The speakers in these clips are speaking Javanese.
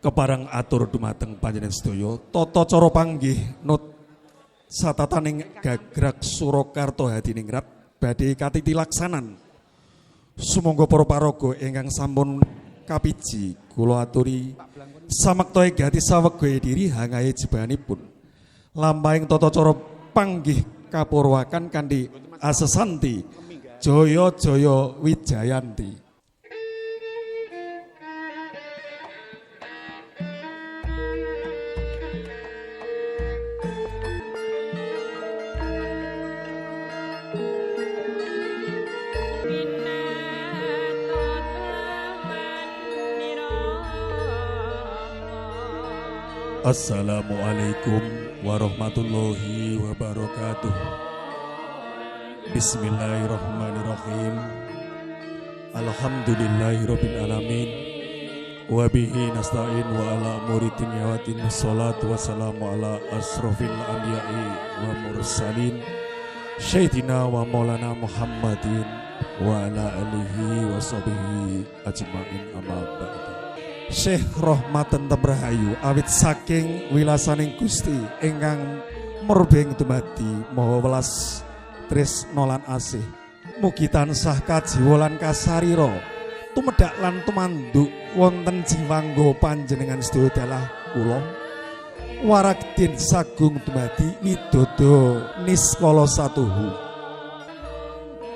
Keparang atur dumateng panjenengan sedaya tata cara panggih nut satataning gagrag Surakarta hadiningrat badhe katiti laksanan. Sumangga para paraga ingkang sampun kapiji kula aturi samaktae gati sawegaya diri hangahe jebanipun. Lampahing tata cara panggih kapurwakan kanthi asesanti Jaya-jaya Wijayanti. Assalamualaikum warahmatullahi wabarakatuh. Bismillahirrahmanirrahim. Alhamdulillahirabbil alamin. Wa bihi nasta'in wa ala umuri dunya wa din. Wassalatu wassalamu ala asrofil anbiya'i wa mursalin Sayyidina wa maulana Muhammadin wa ala alihi wa sahbihi ajma'in amma ba'du. Syekh Rahmatan Temrahayu awit saking wilasaning Gusti ingkang murbeng dumadi maha welas tresna lan asih. Mugi tansah kajiwa lan kasarira tumedhak lan tumanduk wonten jiwangga panjenengan sedaya dalah kula warakdin sagung dumadi widodo niskala satuhu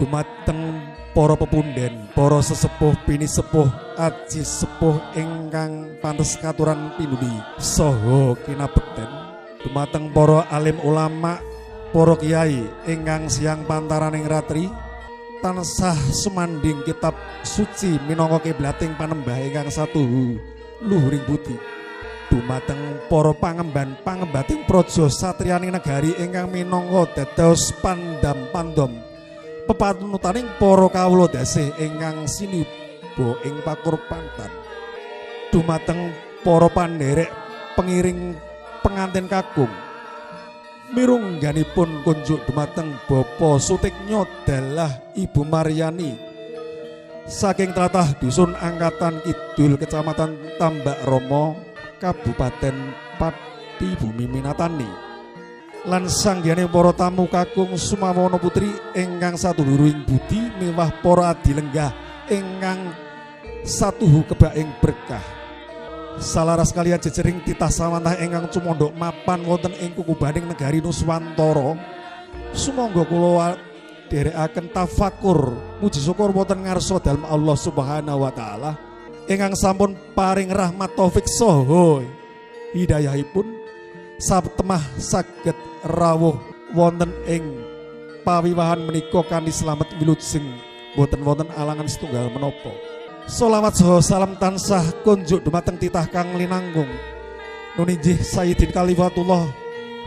dumateng para pepunden, para sesepuh pinisepuh aji sepuh ingkang pantes katuran pinuli saha kinabekten, dumateng para alim ulama, para kiai ingkang siang pantaraning ratri tansah sumanding kitab suci minangka kiblating panembah ingkang satuhu luhuring budi, dumateng para pangembating praja satriyaning negari ingkang minangka dados pandam-pandom pepanutaning para kawula dasih ingkang siniba ing pakurpantan, dumateng para pandherek pengiring pengantin kakung mirungganipun kunjuk dumateng Bapa Sutiknya dalah Ibu Maryani saking tlatah dusun Angkatan Kidul Kecamatan Tambak Rama Kabupaten Pati Bumi Minatani lan sanggyaning para tamu kakung Sumawana Putri ingkang saduluring budi miwah para adilenggah ingkang satuhu kebaing berkah salaras kaliyan jejering titah sawantah ingkang cumandha mapan wonten ing kukubaning negari Nuswantara. Sumangga kula dherekaken tafakur muji syukur wonten ngarsa dalem Allah Subhanahu wa taala ingkang sampun paring rahmat taufik saha hidayahipun satemah saged rawuh wonten ing pawiwahan menika kanthi slamet wilujeng boten wonten alangan setunggal menapa. Sholawat saha salam tansah kunjuk dumateng titah kang linanggung nuninjih Sayyidin Kalifatullah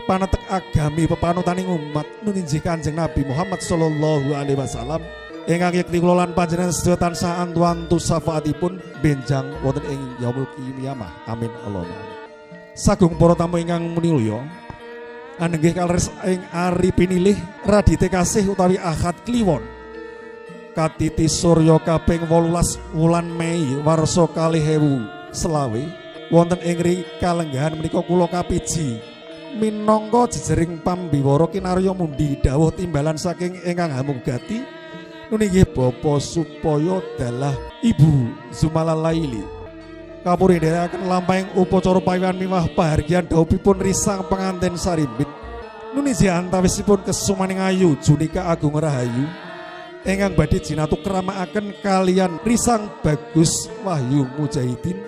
panetek agami pepanutaning umat nuninjih Kanjeng Nabi Muhammad sallallahu alaihi wasallam ingkang yekti kula lan panjenengan sedaya tansah antu-antu syafaatipun benjang wonten ing yaumul qiyamah. Amin Allahumma. Sagung para tamu ingkang munilya anenggih kaleres ing ari pinilih radite kasih utawi Ahad Kliwon katiti surya kaping 18 wulan Mei warsa 2000 selawe wonten ing kalenggahan menika kula kapiji minangka jejering pambiwara kinarya mundi dawuh timbalan saking ingkang hamugati nuninggih Bapa supaya dalah Ibu Zumalalaili kapuri dherekaken lampahing upacara pawiwan miwah pahargyan dawuhipun risang pengantin sarimbit nuninjih antawisipun kesumaning ayu Junika Agung Rahayu ingkang badhe jinatu keramakaken kalian risang Bagus Wahyu Mujahidin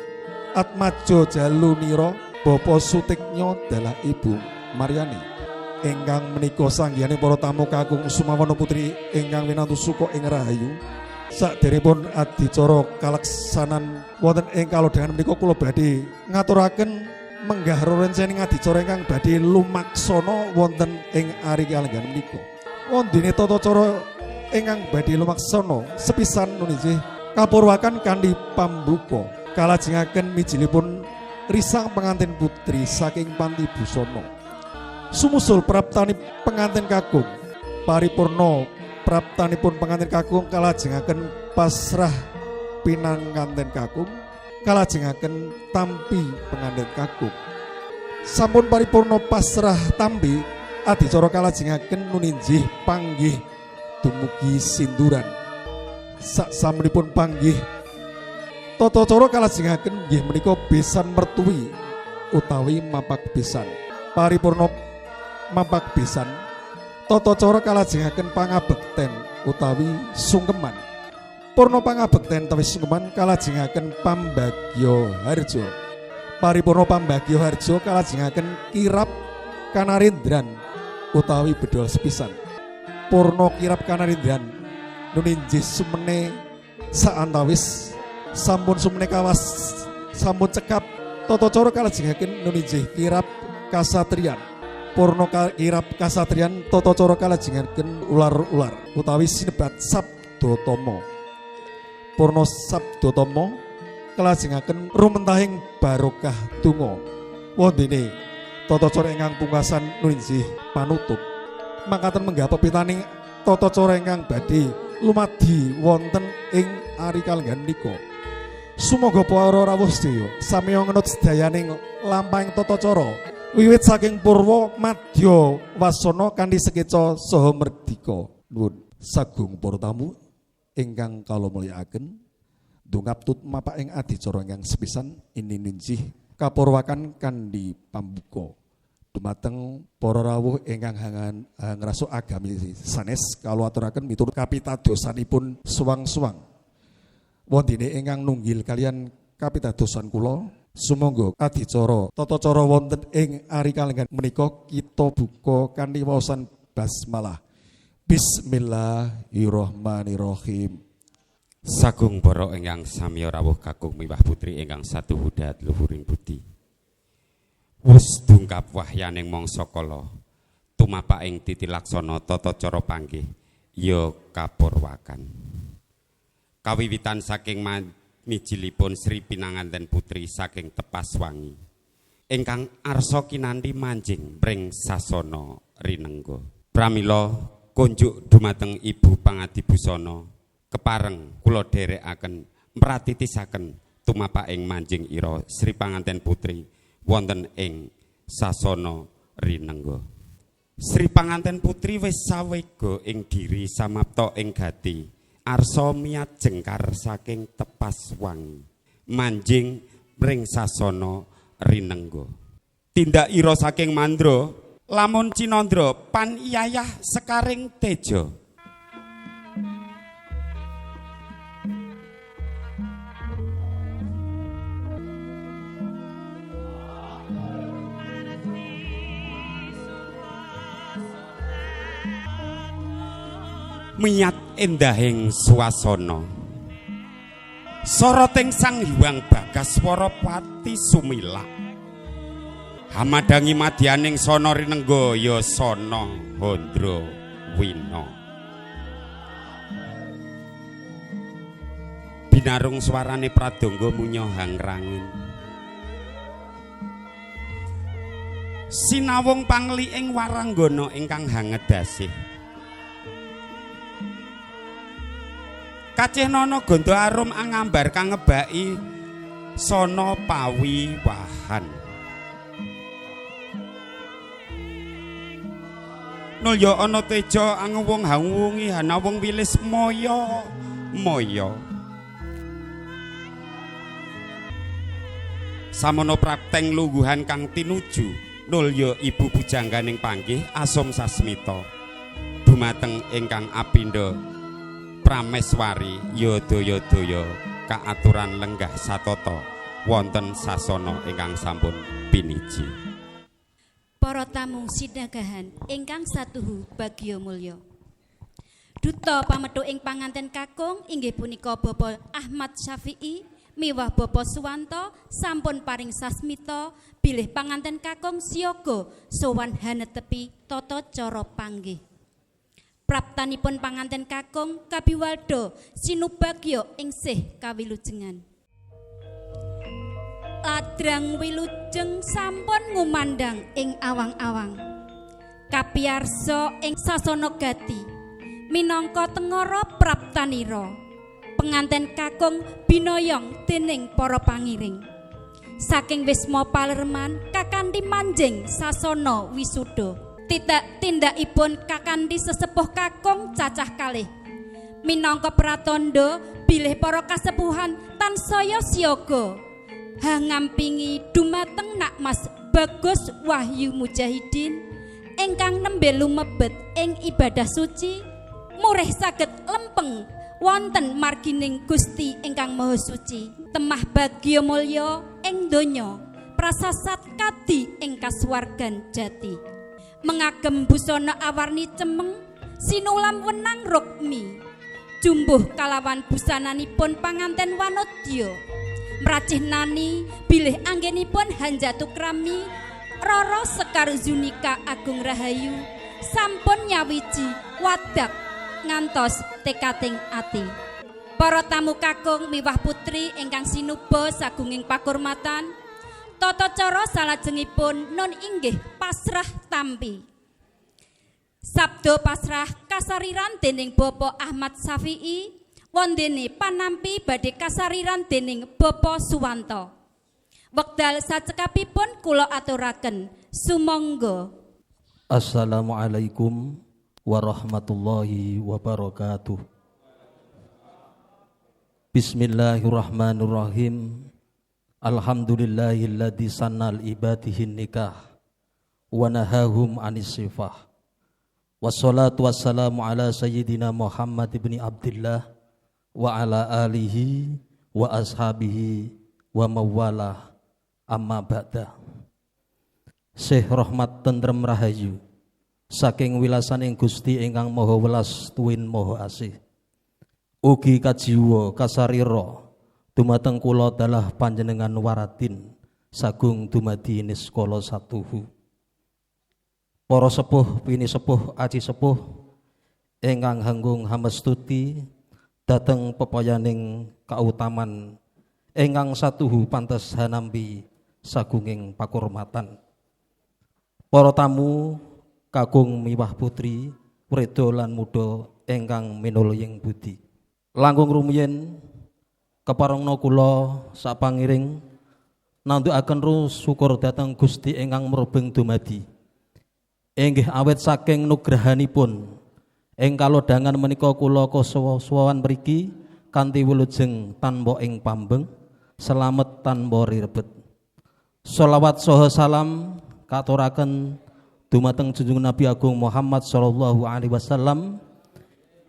Atmaja Jalunira Bapa Sutiknya dalah Ibu Maryani ingkang menika sanggyane para tamu kakung Sumawana Putri ingkang winantu suka ing rahayu. Saderengipun adicara kalaksanan wonten ing kalodhangan menika kula badhe ngaturaken menggah rencana adicara ingkang badhe lumaksana wonten ing ari kalenggahan menika. Wondene tata cara ingkang badhe lumaksana sepisan nuninjih kapurwakan kanthi pambuka kalajengaken mijilipun risang pengantin putri saking panti busana. Sumusul praptani pengantin kakung paripurna praptanipun pengantin kakung kalajengaken pasrah pinanganten kakung kalajengaken tampi pengantin kakung. Sampun paripurna pasrah tampi adicara kalajengaken nuninjih panggih dumugi sinduran. Saksampunipun panggih tata cara kalajengaken nggih menika besan mertui utawi mapak besan. Paripurna mapak besan tata cara kalajengaken pangabekten utawi sungkeman. Purna pangabekten utawi sungkeman kalajengaken pambagya harja. Paripurna pambagya harja kalajengaken kirap kanarendran utawi bedol sepisan. Purna kirap kanarendran nuninjih sumene saantawis sampun sumene kawas sampun cekap tata cara kalajengaken nuninjih kirap kasatriyan. Purna kirap kasatriyan tata cara kalajengaken ular-ular utawi sinebat sabdatama. Purna sabdatama kalajengaken rumentahing barokah donga. Wondene tata cara ingkang pungkasan nuninjih panutup. Makaten menggah pepitaning tata cara ingkang badhe lumadi wonten ing ari kalenggan nika. Sumangga para rawuh sedaya sami ngenut sedayaning lampahing tata cara wiwit saking purwa madya wasana kanthi sekeca saha merdika. Nuwun sagung para tamu ingkang kala mulyakaken ndongap tut mapak ing adicara ingkang sepisan ininjih kapurwakan kanthi pambuka. Dumateng para rawuh ingkang ngrasuk agami sanes kula aturaken miturut kapitadosanipun suwang-suwang. Wondene ingkang nunggil kalian kapitadosan kula, sumangga adicara tata cara wonten ing ari kalenggan menika kita buka kanthi waosan basmalah. Bismillahirrahmanirrahim. Sagung para ingkang sami rawuh kakung miwah putri ingkang satuhudat luhuring budi. Wus dungkap wahyaning mangsa kala tumapak ing titilaksana tata cara panggih ya kapurwakan. Kawiwitan saking mijilipun Sri Pinanganten Putri saking Tepaswangi ingkang arsa kinanthi manjing pring sasana rinengga. Pramila kunjuk dumateng Ibu Pangadibusana kepareng kula dherekaken mratitisaken tumapak ing manjing ira Sri Panganten Putri wonten ing sasana rinengga. Sri Panganten Putri wis sawega ing diri samapta ing gati arsa miyat jengkar saking Tepaswangi manjing pring sasana rinengga. Tindak ira saking mandra lamun cinandra pan iyayah sekaring teja. Miyat endahing swasana soroting Sang Hyang Bagaswara Pati Sumilak hamadangi madyaning sana rinengga ya sana Handra Wina. Binarung swarane pradangga munya hangrangin sinawung pangli ing waranggana ingkang hangedasih. Kacih nono gondo arum angambar kang ngebaki sono pawiwahan. Nulya ana teja angwung hangwungi hanawung wilis moyo moyo. Samono prakteng lungguhan kang tinuju nulya ibu bujangganing panggih asum sasmita dumateng ingkang apindha Prameswari yodaya-daya kaaturan lenggah satata wonten sasana ingkang sampun piniji. Para tamu sidagahan ingkang satuhu bagya mulya. Duta pamethuk ing panganten kakung inggih punika Bapak Ahmad Syafi'i miwah Bapak Suwanto sampun paring sasmita bilih panganten kakung siyaga sowan hanetepi tata cara panggih. Praptanipun panganten kakung kabiwalda sinubagya ing sih kawilujengan. Ladrang wilujeng sampun ngumandang ing awang-awang. Kapiyarsa ing sasana gati minangka tengara praptanira penganten kakung binoyong dening para pangiring. Saking Wisma Palerman kakanthi manjing sasana wisuda. Tindakipun kakanthi sesepuh kakung cacah kalih. Minangka pratandha bilih para kasepuhan tansaya siaga hangampingi dumateng Nak Mas Bagus Wahyu Mujahidin ingkang nembe lumebet ing ibadah suci murih saged lempeng wonten margining Gusti ingkang Maha Suci. Temah bagya mulya ing donya prasasat kadi ing kasuwargan jati. Mengagem busana awarni cemeng sinulam wenang rukmi. Jumbuh kalawan busananipun panganten wanodya. Mracih nani bilih anggenipun Hanjatu Krami Roro Sekar Zunika Agung Rahayu sampun nyawiji wadak ngantos tekating ati. Para tamu kakung miwah putri ingkang sinuba sagunging pakurmatan, tata cara salajengipun nun inggih pasrah tampi. Sabda pasrah kasariran dening Bapak Ahmad Syafi'i, wondene panampi badhe kasariran dening Bapak Suwanto. Wekdal sacekapipun kula aturaken sumangga. Assalamualaikum warahmatullahi wabarakatuh. Bismillahirrahmanirrahim. Alhamdulillahilladzi sannal ibadihin nikah wa nahahum anis sifah. Wassalatu wassalamu ala sayyidina Muhammad ibn Abdillah wa ala alihi wa ashabihi wa mawalah amma ba'da. Syekh rahmat tentrem rahayu saking wilasaning Gusti ingkang maha welas tuwin maha asih. Ugi kajiwa kasarira dumateng kula dalah panjenengan waratin sagung dumadi niskala satuhu. Para sepuh pini sepuh aji sepuh ingkang hanggung hamestuti dhateng pepayaning kautaman ingkang satuhu pantes hanambi sagunging pakurmatan. Para tamu kakung miwah putri wreda lan muda ingkang minuluying budi. Langkung rumiyin keparengna kula sapangiring nandukaken syukur dhateng Gusti ingkang mrobeng dumadi. Inggih awet saking nugrahanipun ing kalodhangan menika kula kasuwan mriki kanthi wilujeng tanpa ing pambeng slamet tanpa rebet. Shalawat saha salam katuraken dumateng Junjungan Nabi Agung Muhammad sallallahu alaihi wasallam.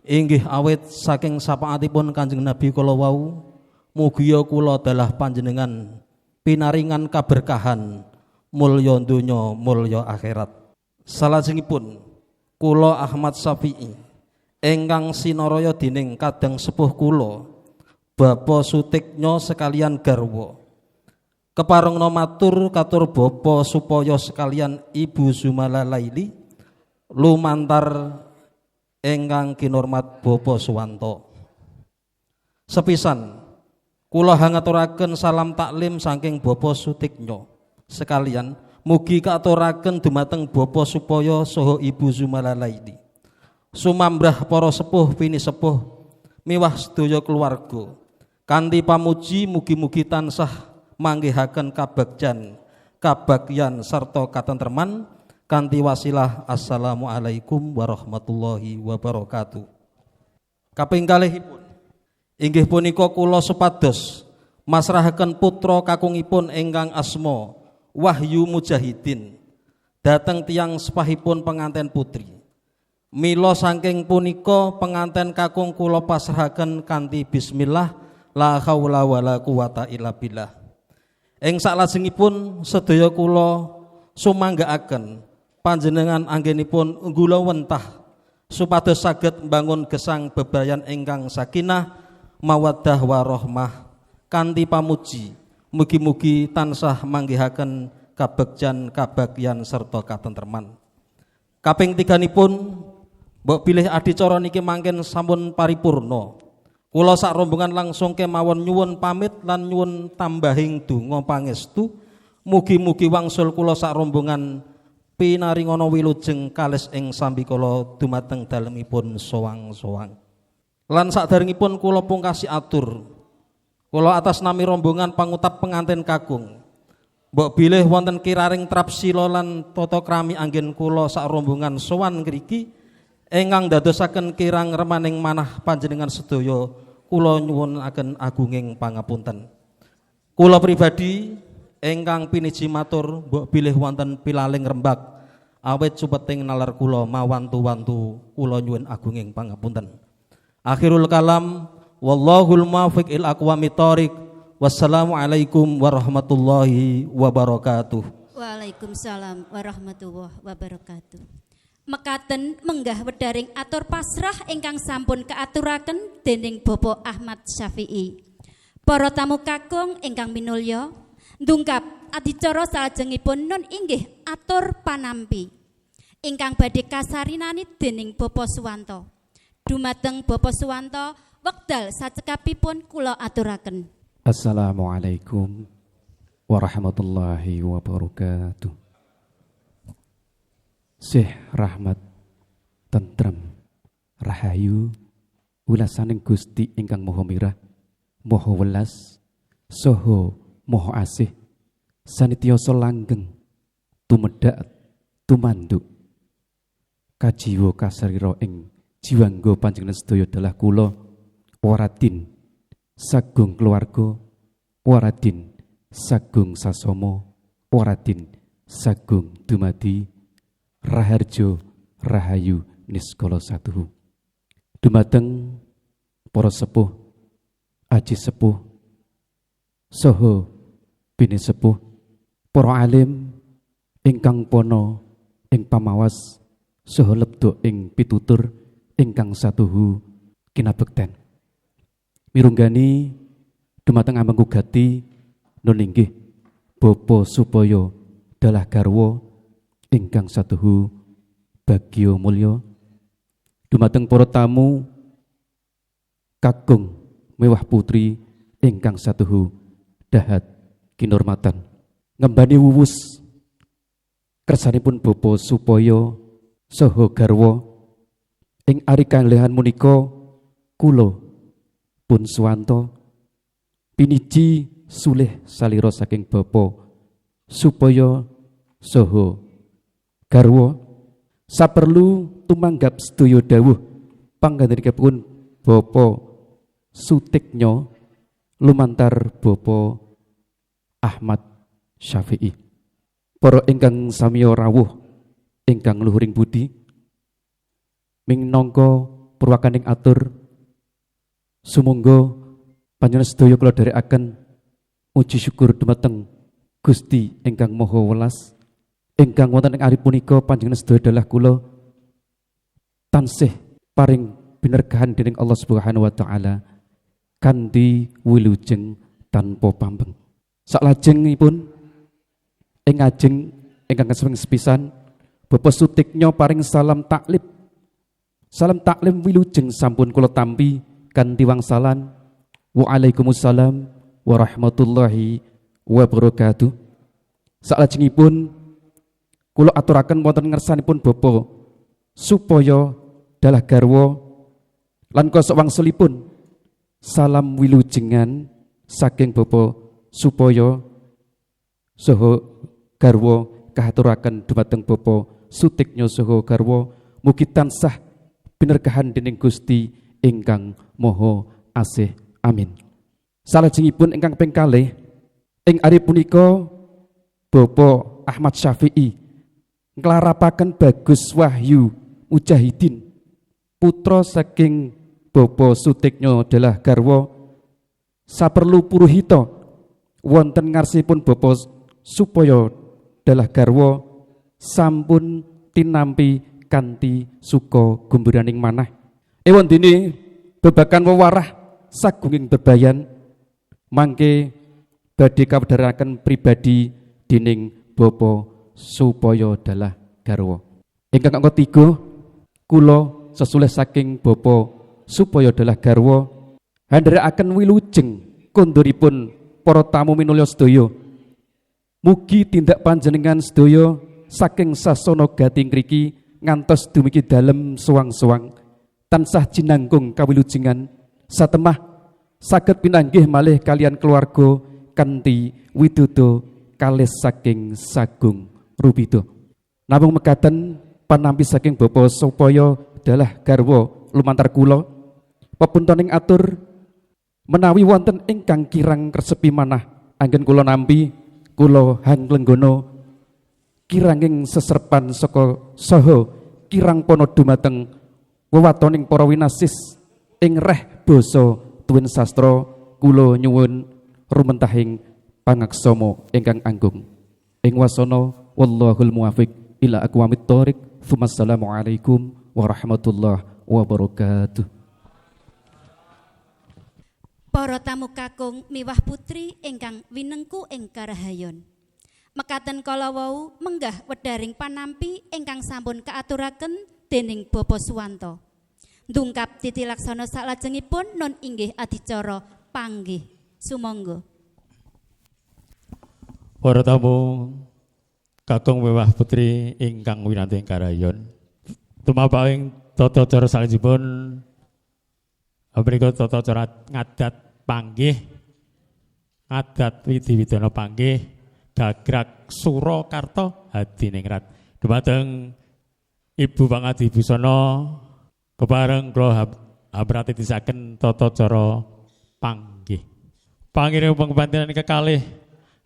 Inggih awet saking sapaatipun Kanjeng Nabi kala wau mugi kula dalah panjenengan pinaringan kaberkahan mulya donya mulya akhirat. Salajengipun kula Ahmad Syafi'i ingkang sinaraya dening kadang sepuh kula Bapak Sutiknya sekalian garwa keparengna matur katur bapa supaya sekalian Ibu Zumala Laili lumantar ingkang kinurmat Bapak Suwanto. Sepisan kula hangaturaken salam taklim saking Bapak Sutiknya sekalian mugi katuraken dumateng Bapak supaya saha Ibu Zumala Laili. Sumambrah para sepuh pini sepuh miwah sedaya keluarga kanthi pamuji mugi-mugi tansah manggihaken kabagyan sarta katentreman kanthi wasilah assalamualaikum warahmatullahi wabarakatuh. Kaping kalihipun inggih punika kula supados masrahaken putra kakungipun ingkang asma Wahyu Mujahidin dateng tiyang sepahipun penganten putri. Mila saking punika penganten kakung kula pasrahaken kanthi bismillah la haula wala quwata illa billah. Ing salajengipun sedaya kula sumanggaaken panjenengan anggenipun nggula wentah supados saged mbangun gesang bebayan ingkang sakinah mawaddah warahmah kanthi pamuji mugi-mugi tansah manggihaken kabagyan serta katentreman. Kaping tiganipun mbok bilih adicara niki mangken sampun paripurna. Kula sak rombongan langsung kemawon nyuwun pamit lan nyuwun tambahing donga pangestu mugi-mugi wangsul kula sak rombongan pinaringana wilujeng kalis ing sambikala dumateng dalemipun sowang-sowang. Lan saderengipun kula pungkasi atur, kula atas nami rombongan pangutap pengantin kakung mbok bilih wonten kiraring trapsila lan tata krami anggen kula sak rombongan sowan ngriki ingkang dadosaken kirang remaning manah panjenengan sedaya kula nyuwunaken agunging pangapunten. Kula pribadi ingkang piniji matur mbok bilih wonten pilaling rembag awit supeting nalar kula mawantu-wantu kula nyuwun agunging pangapunten. Akhirul kalam wallahul muwaffiq ila aqwamit thoriq. Wassalamualaikum warahmatullahi wabarakatuh. Waalaikumsalam warahmatullahi wabarakatuh. Mekaten menggah wedaring atur pasrah ingkang sampun kaaturaken dening Bapak Ahmad Syafi'i. Para tamu kakung ingkang minulya, ndungkap adicara salajengipun nun inggih atur panampi ingkang badhe kasarinani dening Bapak Suwanto. Dumateng Bapak Suwanto, wekdal sacekapipun kula aturaken. Assalamualaikum warahmatullahi wabarakatuh. Sih rahmat tentrem rahayu ulasaning Gusti ingkang Maha Mirah, Maha Welas, saha Maha Asih, sanitiyasa langgeng tumedhak tumanduk kajiwa kasarira ing jiwangga panjenengan sedaya dalah kula waradin sagung keluarga, waradin sagung sasama, waradin sagung dumadi raharjo rahayu niskala satuhu. Dumateng para sepuh, aji sepuh, saha bini sepuh, para alim ingkang pono ing pamawas saha lebda ing pitutur ingkang satuhu kinabekten. Mirunggani dumateng ambeng gugati nun inggih Bapa supaya dalah garwa ingkang satuhu bagya mulya. Dumateng para tamu kakung mewah putri ingkang satuhu dahat kinurmatan. Ngembani wuwus kersanipun Bapa supaya saha garwa ing ari kanglehan menika kula pun Suwanto piniji sulih salira saking Bapa supaya saha garwa saperlu tumanggap sedaya dawuh panggantenipun Bapa Sutiknya lumantar Bapa Ahmad Syafi'i. Para ingkang samiya rawuh ingkang luhuring budi minangka purwakaning atur sumangga panjenengan sedaya kula dherekaken muji syukur dumateng Gusti ingkang Maha Welas ingkang wonten ing ari punika panjenengan sedaya dalah kula tansih paring binergahan dening Allah Subhanahu wa taala kanthi wilujeng tanpa pambeng. Saklajengipun ing ajeng ingkang kesempatan sepisan Bapak Sutiknya paring salam taklib. Salam taklim wilujeng sampun kula tampi kanthi wangsalan Waalaikumsalam warahmatullahi wabarakatuh. Salajengipun kula aturaken wonten ngersanipun Bapa supaya dalah garwa lan kosok wangsulipun salam wilujengan saking Bapa supaya saha garwa kahaturaken dumateng Bapa Sutiknya saha garwa mugi tansah binergahan dening Gusti ingkang Maha Asih. Amin. Salajengipun ingkang ping kalih ing ari punika Bapak Ahmad Syafi'i nglarapaken Bagus Wahyu Mujahidin putra saking Bapak Sutiknya dalah garwa saperlu puruhita wonten ngarsipun Bapak supaya dalah garwa sampun tinampi kanthi suka gumburaning manah. Ewon dene babakan wewarah sagunging bebayan mangke badhe kawedharaken pribadi dening Bapa supaya dalah garwa. Ingkang ketiga kula sesulih saking Bapa supaya dalah garwa handharaken wilujeng konduripun para tamu minulya sedaya. Mugi tindak panjenengan sedaya saking sasana gating ngriki ngantos dumugi dalem suwang-suwang tansah jinanggung kawilujengan satemah saged pinanggih malih kalian keluarga kanthi widodo kalih saking sagung rubido. Namung mekaten panampi saking Bapa supaya dalah garwa lumantar kula pepuntoning atur menawi wonten ingkang kirang kersepi manah anggen kula nampi kula hanglenggono kiranging seserpan saka saha kirang pono dumateng wewatoning para winasis ing reh basa tuwin sastra kula nyuwun rumentahing pangaksama ingkang anggung ing wasana wallahul muwaffiq ila aqwamit thoriq. Assalamualaikum warahmatullahi wabarakatuh. Para tamu kakung miwah putri ingkang winengku ing karahayon. Mekaten kala wau menggah wedaring panampi ingkang sampun kaaturaken dening Bapak Suwanto. Ndungkap titilaksana salajengipun nun inggih adicara panggih. Sumangga. Para tamu kakung miwah putri ingkang winanti ing karahayon. Tumapaking tata cara salajengipun menika tata cara ngadat panggih, ngadat widi-widana panggih, gagrag Surakarta hadiningrat. Dumateng Ibu Pangadi Busana kepareng kula habratitisaken tata cara panggih. Pangiring panganten kekalih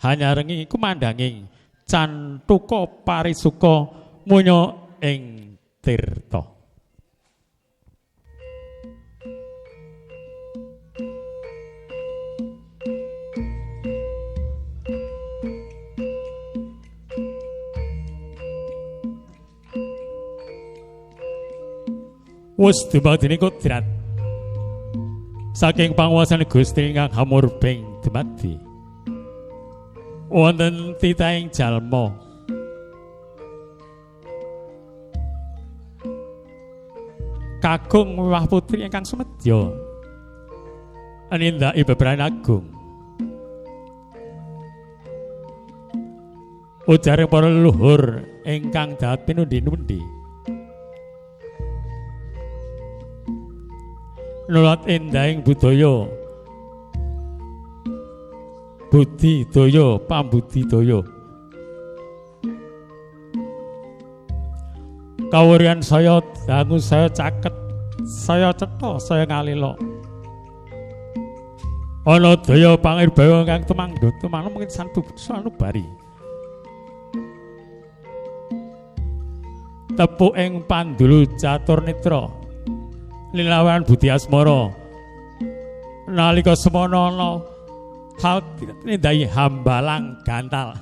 hanyarengi kumandanging cantuka parisuka munya ing tirta. Wus dumadi kodrat saking panguwasan Gusti ingkang hamurbeng dumadi wonten titahing jalma kakung miwah putri ingkang sumedya anindaki bebrayan agung ujaring para leluhur ingkang dhat pinundi-nundi nulat endahing budaya budi daya pambudi daya kawurian saya dangu saya caket saya cetha saya ngalila ana daya pangirbawa kang tumanggut tumang mungkin sanubari tepuk ing pandulu catur nitra lilawan budi asmara nalika semana ana hal nindai hambalang gantal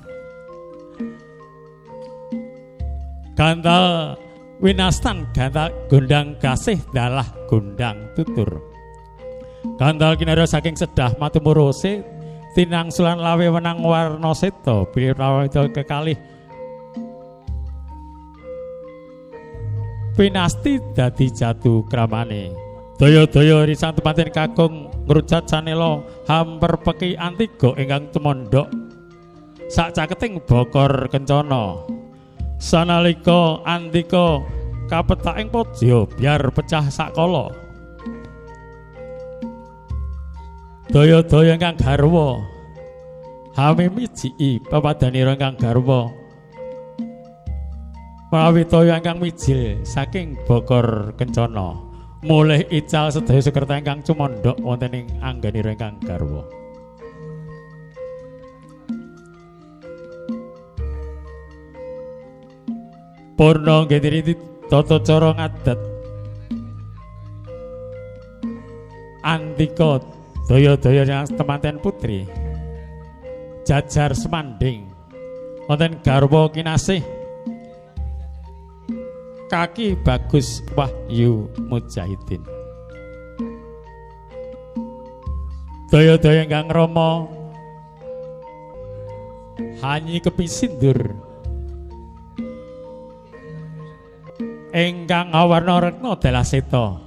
winastan gantal gondang kasih dalah gondang tutur gantal kinara saking sedah matumurose tinangsulan lawe wenang warna seta pilih kekalih pinasti dadi jatuh kramane daya-daya risang tempatin kakung ngrucat sanela hamper peki antiga ingkang tumondhok sak caketing bokor kencana sanalika antika kapetaking pojya biar pecah sakala daya-daya ingkang garwa hamimiji pepadanira ingkang garwa menawi toya ingkang mijil saking bokor kencana mulih ical sedaya sekerta ingkang cumondhok wonten ing angganira ingkang garwa purna nggih tata cara ngadat antika daya-daya yang temanten putri jajar semanding wonten garwa kinasih Kaki Bagus Wahyu Mujahidin daya-daya ingkang rama Hanyi Kepisindur ingkang awarna retna Delaseta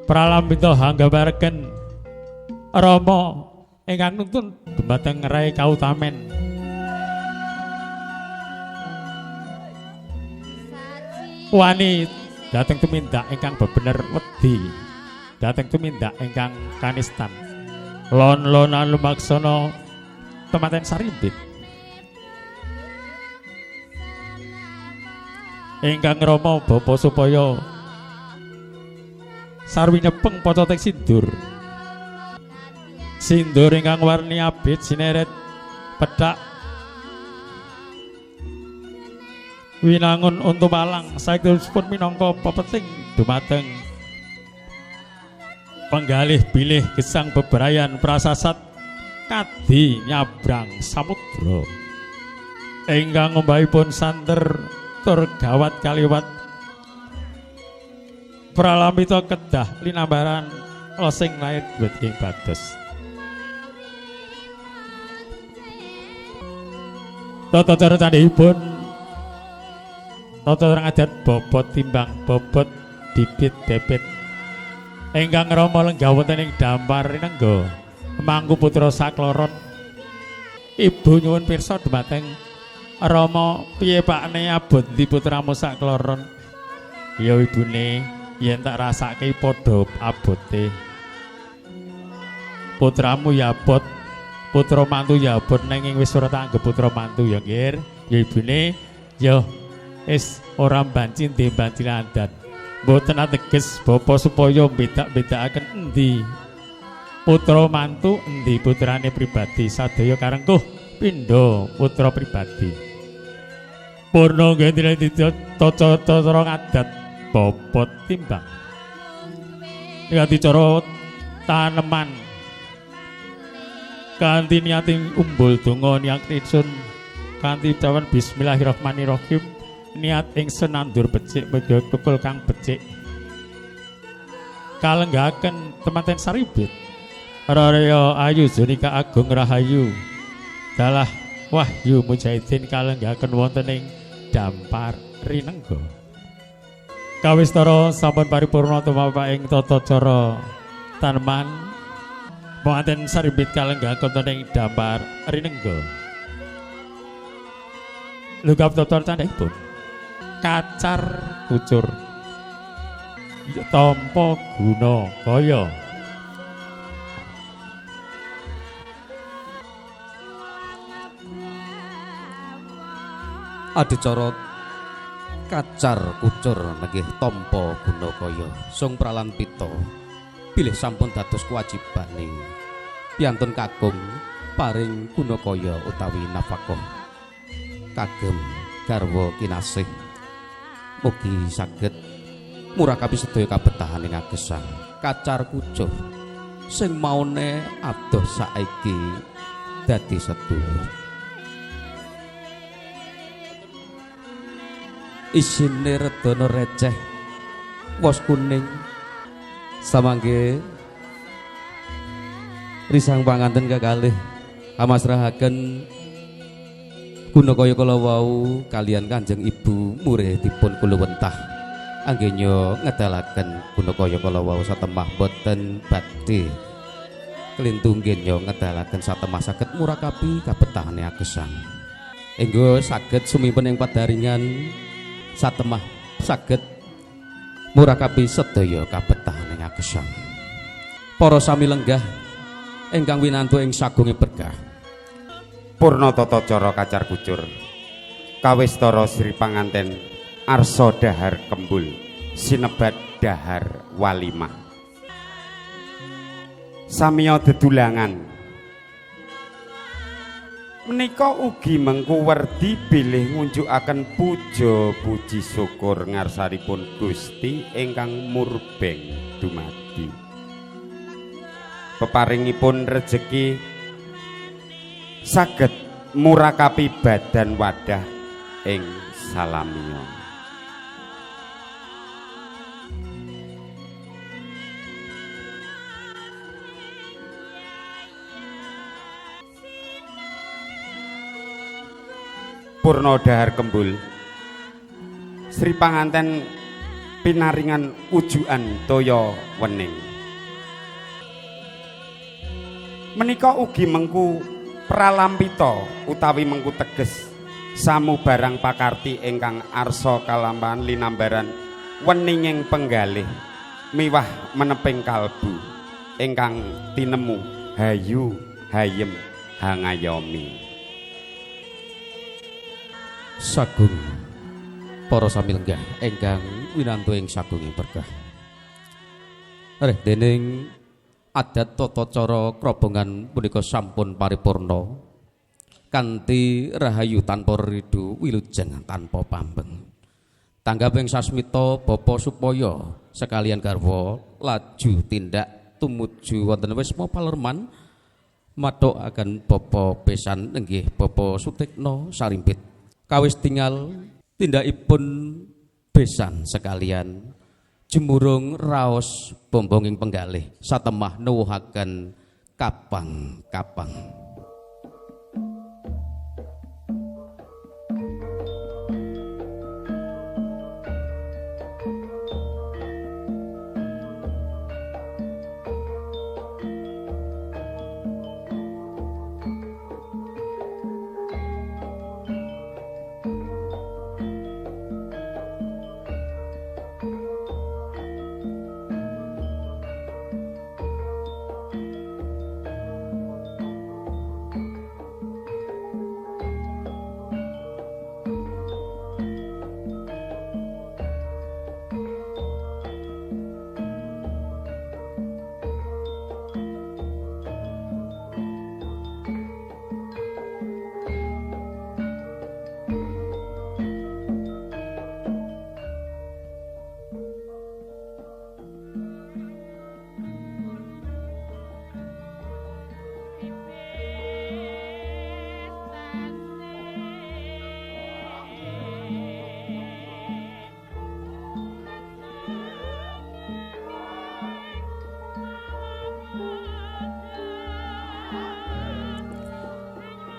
pralambita hanggambaraken Rama ingkang nuntun dumateng Rai Kautamen wani Dhateng tumindak ingkang bebener wedi. Dhateng tumindak ingkang kanistan. Lon-lonan lumaksana tematen sarimbit. Ingkang Rama bapa supaya sarwi nyepeng pocoting sindur. Sindur ingkang warni abit sineret pethak winangun untu malang saektipun minangka pepeting dumateng penggalih bilih gesang bebrayan prasasat kadi nyabrang samudra ingkang ngombahipun santer tur gawat kaliwat pralambita kedah linambaran losing lair duwit ing bados. Tata cara candhipun tata cara adat bobot timbang bobot bibit bebet ingkang Rama lenggah wonten ing dampar rinengga mangku putra sakloron. Ibu nyuwun pirsa dhumateng Rama piye pakne abot ndi putramu sakloron? Ya ibune yen tak rasake padha abote. Putramu ya abot, putra mantu ya abot nanging wis ora tak anggap putra mantu ya nggih. Ya ibune ya wis ora mbanci ndhe mbanci adat. Mboten ateges bapa supaya bedak-bedakaken endi putra mantu endi putrane pribadi. Sadaya karengkuh pindha putra pribadi. Purna gendile tata-tata adat bobot timbang. Kanthi cara taneman kanthi niating umbul donga niat ingsun kanthi cawan bismillahirrahmanirrahim niat ingsun nandur becik medya tukul kang becik kalenggaken temanten saribit raraya ayu zunika agung rahayu dalah wahyu mujahidin kalenggaken wonten ing dampar rinengga. Kawistara sampun paripurna tumapa ing tata cara taneman wonten saribit kalenggaken wonten ing dampar rinengga. Lugap tata candhipun kacar kucur tampa guna kaya adicara kacar kucur nenggih tampa guna kaya sung pralampita bilih sampun dados kewajibaning piantun kakung paring guna kaya utawi nafkah kagem garwa kinasih mugi saged murakabi sedaya kabetahaning agesang kacar kucur sing maune adoh saiki dadi sedulur. Isine redana receh wos kuning samangke risang panganten kakalih amasrahaken guna kaya kala wau kalian Kanjeng Ibu muridipun kula wentah anggenya ngedalaken guna kaya kala wau satemah boten badhe klintunggen yo ngedalaken satemah saged murakabi kabetahane agesang enggo saged sumimpun ing padaringan satemah saged murakabi sedaya kabetahaning agesang. Para sami lenggah ingkang winantu ing sagunge berkah. Purna tata cara kacar kucur. Kawistara Sri panganten arsa dahar kembul sinebat dahar walimah. Samiya dedulangan menika ugi mengku werdi bilih ngunjukaken puja puji syukur ngarsanipun Gusti ingkang murbeng dumadi. Peparingipun rejeki saged murakapi badan wadah ing salamiya. Purna dahar kembul Sri panganten pinaringan ujukan toya wening menika ugi mengku pralampita utawi mengku teges samu barang pakarti ingkang arsa kalampahan linambaran weninging penggalih miwah meneping kalbu ingkang tinemu hayu hayem hangayomi. Sagung para sami lenggah ingkang winantu ing sagunging berkah. Areh dening adat tata cara krobongan punika sampun paripurna kanthi rahayu tanpa ridu wilujeng tanpa pambeng. Tanggaping sasmita bapa supaya sekalian garwa laju tindak tumuju wonten Wisma Palerman mathukaken bapa besan inggih Bapa Sutikna Sarimpit. Kawis tinggal tindakipun besan sekalian jemurung raos bombonging penggalih satemah nuwuhaken kapang-kapang.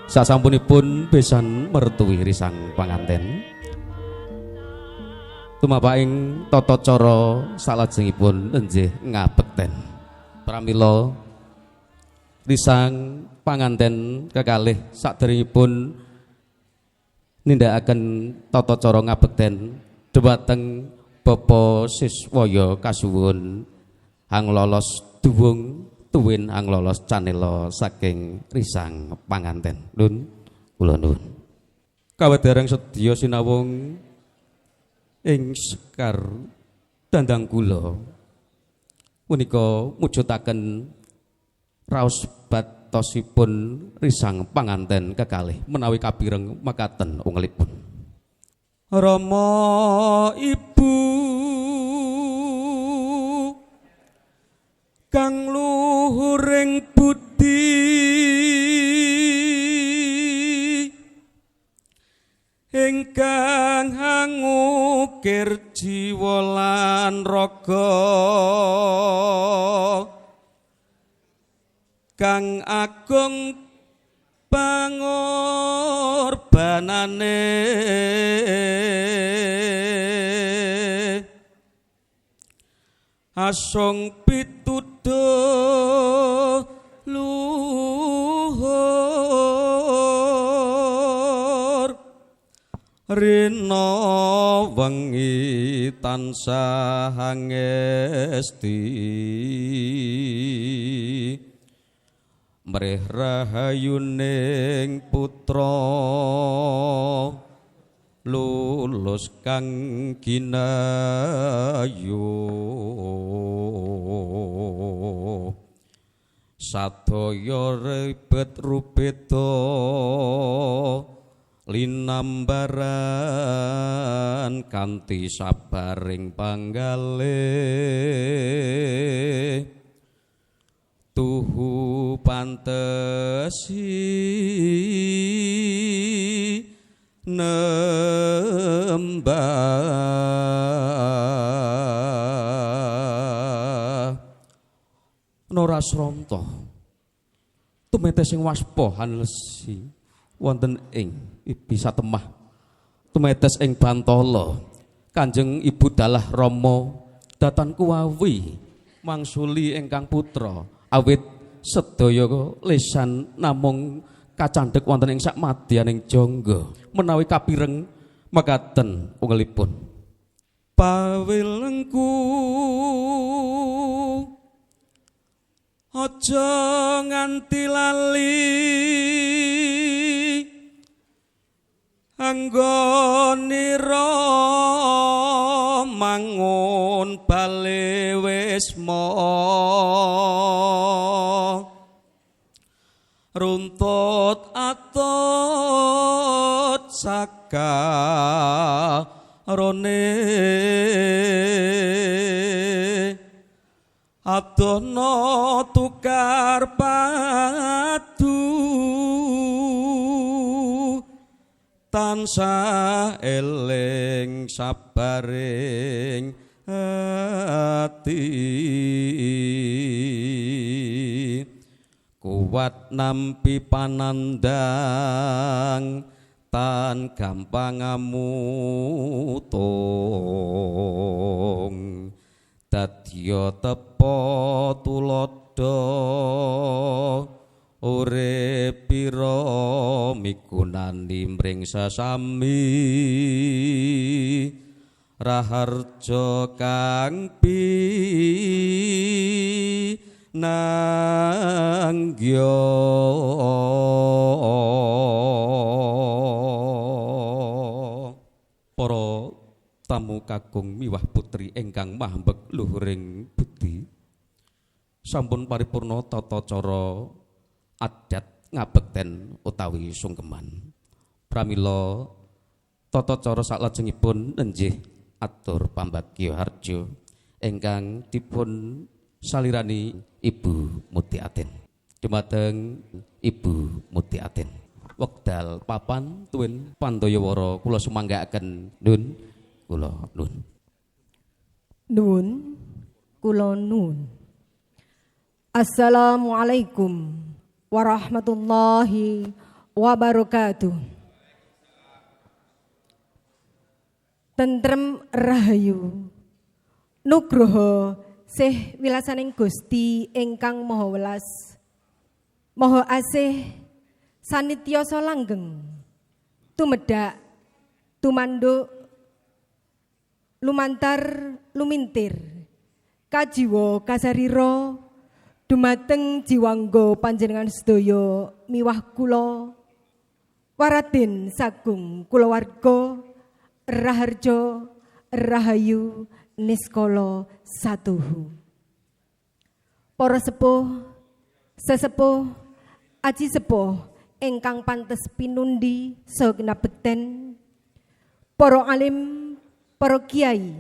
Sasampunipun besan mertui risang panganten tumapaing tata cara salajengipun enjih ngabekten pramila risang panganten kekalih saderengipun nindakaken tata cara ngabekten dhumateng Bapa Siswaya kasuwun hanglolos duwung tuwin anglolos canela saking risang panganten. Nun kula nuwun. Kawedareng sedya sinawung ing sekar dandang kula punika mujudaken raos batosipun risang panganten kekalih menawi kabireng makaten ungelipun. Rama Ibu kang luhuring budi ingkang ngukir jiwa lan raga kang agung pangorbanane asong pituduh luhur rina wengi tansah ngesti mrih rahayuning putra lulus kang ginayu sadaya ribet rupeta linambaran kanthi sabaring panggalih tuhu pantesi nembah Narasranta tumetes sing waspa hanlesi wonten ing bisa temah tumetes ing Bantala Kanjeng Ibu Dalah Rama datan kuwawi mangsuli ingkang putra awit sedaya lesan namung kacandhek wonten ing sakmadyaning jangga menawi kapireng mekaten ungelipun pawilengku aja nganti lali anggonira mangun bale wisma runtut atut sakarone adono tukar padu tansah eling sabaring ati kuat nampi panandang tan gampang amutung dadya tepa tulodo urip pira migunani mring sasami raharja kang pinanggya para tamu kakung miwah putri ingkang mahembek luhuring budi sampun paripurna tata cara adat ngabekten utawi sungkeman pramila tata cara salajengipun nenjih atur pambagya harja ingkang dipun salirani Ibu Muti Atin dumateng Ibu Muti Atin wekdal papan tuwin pandayawara kula sumanggaaken nun kula nun Assalamualaikum warahmatullahi wabarakatuh. Tentrem rahayu nugroho sih wilasaning Gusti ingkang maha welas maha asih sanityoso langgeng tumedhak tumanduk lumantar lumintir kajiwa kasarira dumateng jiwangga panjenengan sedaya miwah kula waraden sagung kulawarga raharja rahayu niskala satuhu para sepuh sesepuh aji sepuh ingkang pantes pinundi saha kinabekten para alim para kiai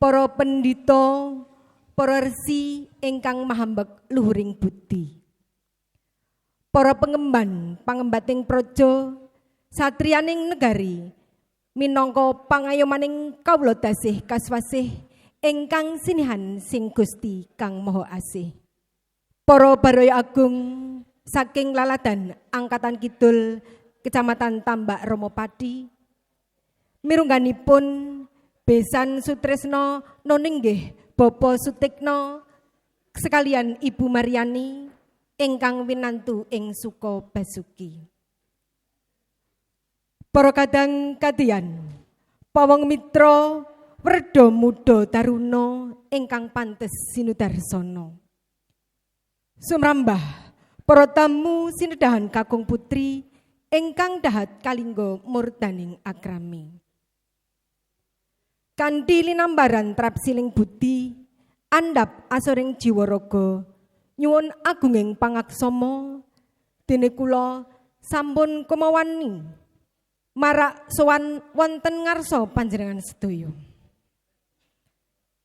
para pendhita para resi ingkang mahambek luhuring budi para pengemban pangembating praja satriyaning negari minangka pangayomaning kawula tasih kaswasih ingkang sinihan sing Gusti kang maha asih para baraya agung saking laladan Angkatan Kidul Kecamatan Tambak Romopati mirungganipun besan sutresna noninggih Bapak Sutikno sekalian Ibu Maryani ingkang winantu ing Suka Basuki. Para kadang kadian, pawong mitra werda muda taruna ingkang pantes sinudarsana. Sumrambah para tamu sinedahan kakung putri ingkang dahat kalingga murdaning akrami. Kanthi linambaran trapsiling budi andhap asoring jiwa raga nyuwun agunging pangaksama dene kula sampun kumawani marak sowan wonten ngarsa panjenengan sedaya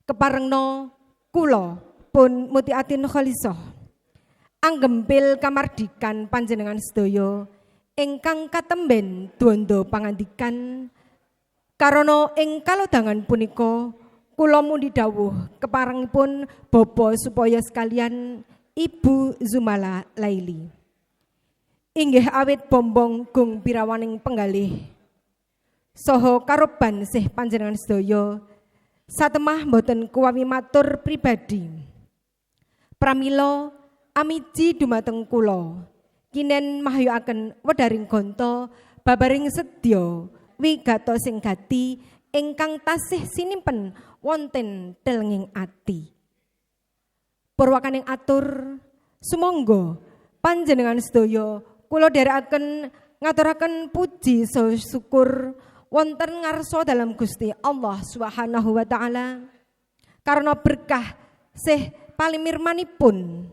keparengna kula pun Muti Atin Khalisah anggempil kamardikan panjenengan sedaya ingkang katemben dwanda pangandikan karana ing kalodangan punika kula mundi dawuh keparengipun bapa supaya sekalian Ibu Zumala Laili. Inggih awit bombong gung pirawaning penggalih saha karoban sih panjenengan sedaya satemah mboten kuwawi matur pribadi. Pramila amiji dumateng kula kinen mahyuaken wedaring ganta babaring sedya wigato sing gati ingkang tasih sinimpen wonten delenging ati. Purwakaning atur sumangga panjenengan sedaya kula dherekaken ngaturaken puji saha syukur wonten ngarsa dalam Gusti Allah Subhanahu wa taala karena berkah sih palimirmanipun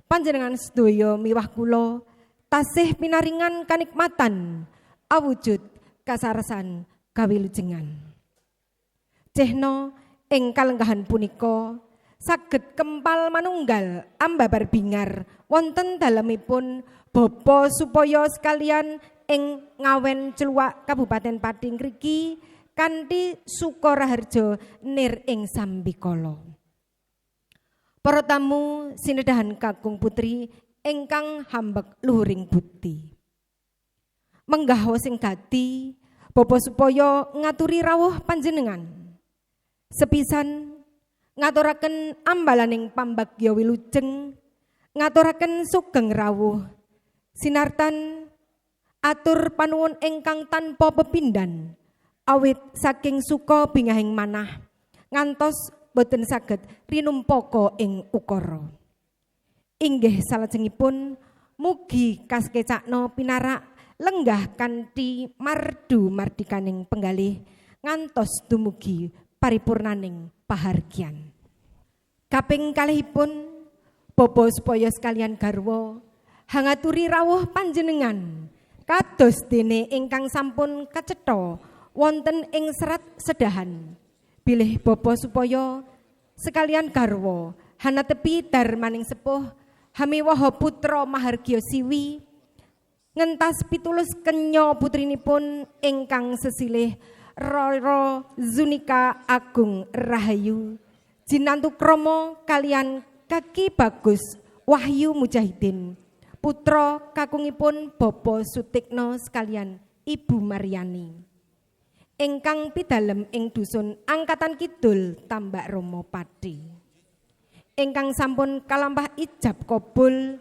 panjenengan sedaya miwah kula tasih pinaringan kanikmatan awujud kasarasan kawilujengan. Cehna ing kalenggahan punika saged kempal manunggal ambabar bingar wonten dalemipun bapa supaya sekalian ing Ngawen Celuak Kabupaten Pati ngriki kanthi Sukaraharja nir ing Sambikala. Para tamu sinedahan kakung putri ingkang hambek luhuring bukti. Menggah sing gati bapa supaya ngaturi rawuh panjenengan. Sepisan ngaturaken ambalaning pambagya wilujeng, ngaturaken sugeng rawuh, sinartan atur panuwun ingkang tanpa pepindhan, awit saking suka bingahing manah, ngantos boten saged rinumpaka ing ukara. Inggih salajengipun mugi kaskecakna pinarak lenggah kanthi mardu mardikaning penggalih ngantos dumugi paripurnaning pahargyan. Kaping kalihipun bapa supaya sekalian garwa hangaturi rawuh panjenengan kados dene ingkang sampun kacetha wonten ing serat sedahan. Bilih bapa supaya sekalian garwa hanatepi darmaning sepuh hamiwaha putra mahargya siwi ngentas pitulus kenya putrinipun ingkang sesilih Roro Zunika Agung Rahayu jinantu kromo kalian Kaki Bagus Wahyu Mujahidin putra kakungipun Bapa Sutikna sekalian Ibu Maryani ingkang pidalem ing dusun Angkatan Kidul Tambak Romo Pati ingkang sampun kalampah ijab kabul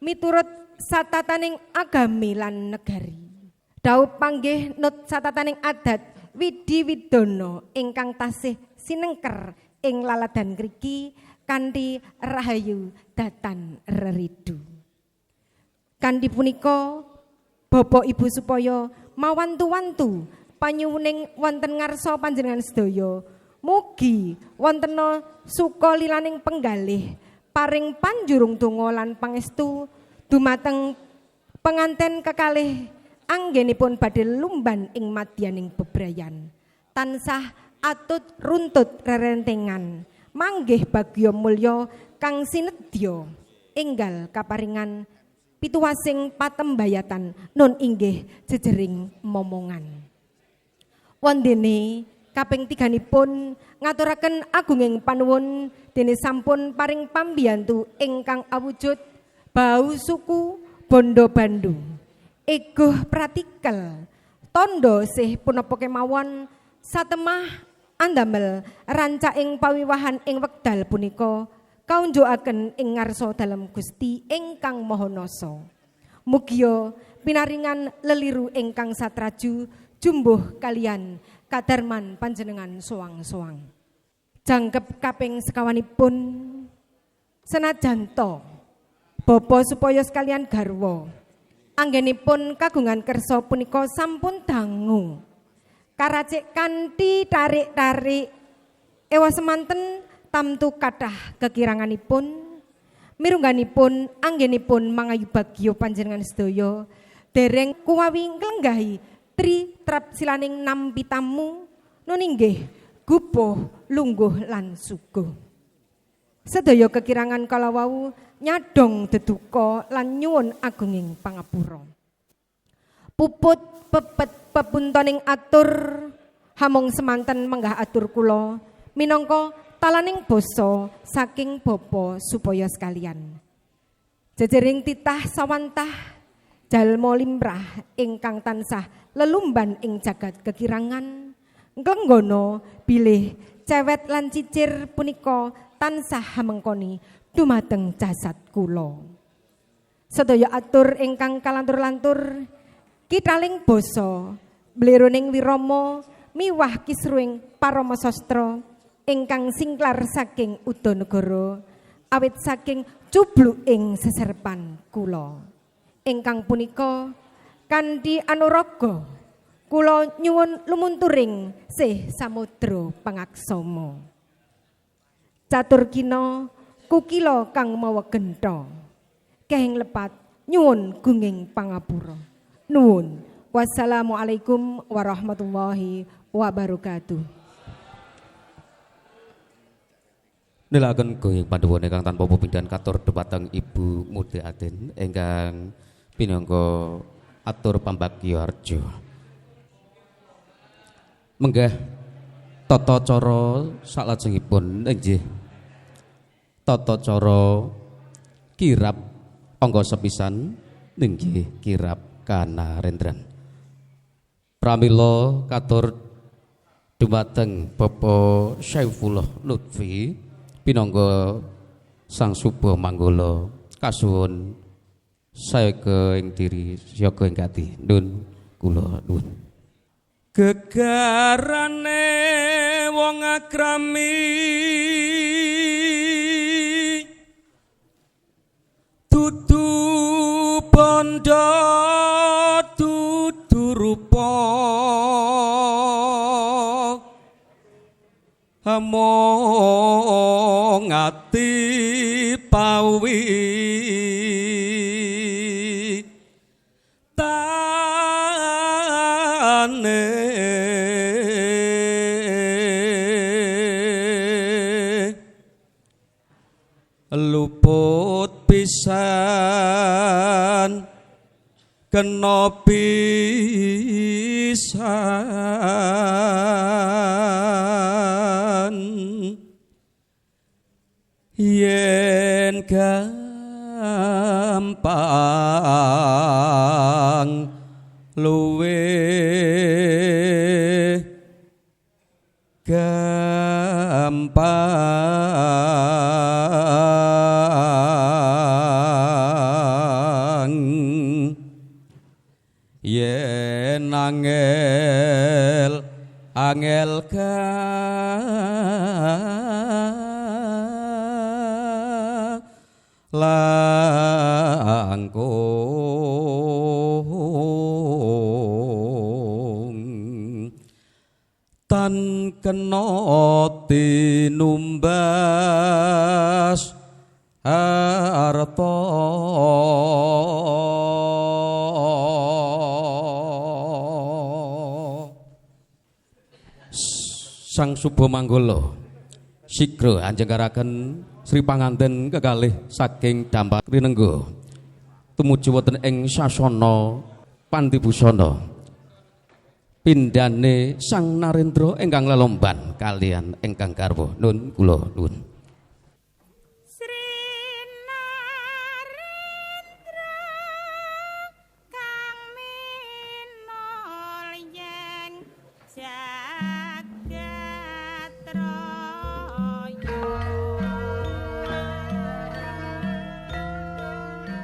miturut satataning agami lan negari. Daup panggih nut satataning adat Widi Widono ingkang tasih sinengker ing laladan ngriki kanthi rahayu datan reridu. Kanthi punika Bapak Ibu supaya mawantu-wantu panyuwuning wonten ngarsa panjenengan sedaya mugi wontena suka lilaning penggalih paring panjurung donga lan pangestu dumateng penganten kekalih anggenipun badhe lumban ing madyaning bebrayan tansah atut runtut rerentengan manggih bagya mulya kang sinedya enggal kaparingan pituwasing patembayatan nun inggih jejering momongan. Wondene kaping tiganipun ngaturaken agunging panuwun dene sampun paring pambiyantu ingkang awujud bau suku Bondo Bandung. Eguh pratikel tondo sih punapa kemawon satemah andamel rancaing pawiwahan ing wekdal punika kaunjukaken ing ngarsa dalam Gusti ingkang Maha Nasa. Mugia pinaringan leliru ingkang satraju jumbuh kalian kadarman panjenengan soang-soang. Jangkep kaping sekawanipun senajan to bapa supaya sekalian garwa anggenipun kagungan kersa punika sampun dangu karacik kanthi tarik-tarik ewa semanten tamtu kathah kekiranganipun mirungganipun anggenipun mangayu bagya panjenengan sedaya dereng kuwawi nglenggahi tri trap silaning nampi tamu nun inggih gupuh lungguh lan suguh sedaya kekirangan kala wau nyadong deduka lan nyuwun agunging pangapura. Puput pepet pepuntoning atur hamong semanten menggah atur kula minangka talaning basa saking bapa supaya sekalian. Jejering titah sawantah jalma limrah ingkang tansah lelumban ing jagat kekirangan nglenggana bilih cewet lan cicir punika tansah hamengkoni dumateng jasad kula. Sedaya atur ingkang kalantur-lantur kitaling basa bleroning wirama miwah kisruing parama sastra ingkang singklar saking Udanagara awit saking cubluking seserpan kula. Ingkang punika kanthi anuraga kula nyuwun lumunturing sih samudra pangaksama. Caturkina kukila kang mawa genta. Kehing lepat nyuwun gunging pangapura. Nuwun. Wassalamualaikum warahmatullahi wabarakatuh. Nelaken gunging pandhawa ingkang tanpa pepindhan katur dhumateng Ibu Mude Aden ingkang pinangka atur pambagya arja. Menggah tata cara salajengipun inggih tata cara kirab angga sepisan inggih kirab kanarendran. Pramila katur dhumateng Bapak Syaifullah Lutfi pinangka Sang Suba Manggala kasuwun saeka ing diri siaga ing gati nun kula nuwun. Gegarane wong akrami dudu bondo dudu rupa among ati pawi tane luput pisan kena pisan yen gampang luwe gampang yen angel langkung tan kena tinumbas harta Sang Suba Manggala sigra anjenggaraken Sri panganten kekalih saking Dampak Rinengga tumuju wonten ing sasana Pandibusana pindhane Sang Narendra ingkang lelomban kalian ingkang garwa nun kula nuwun.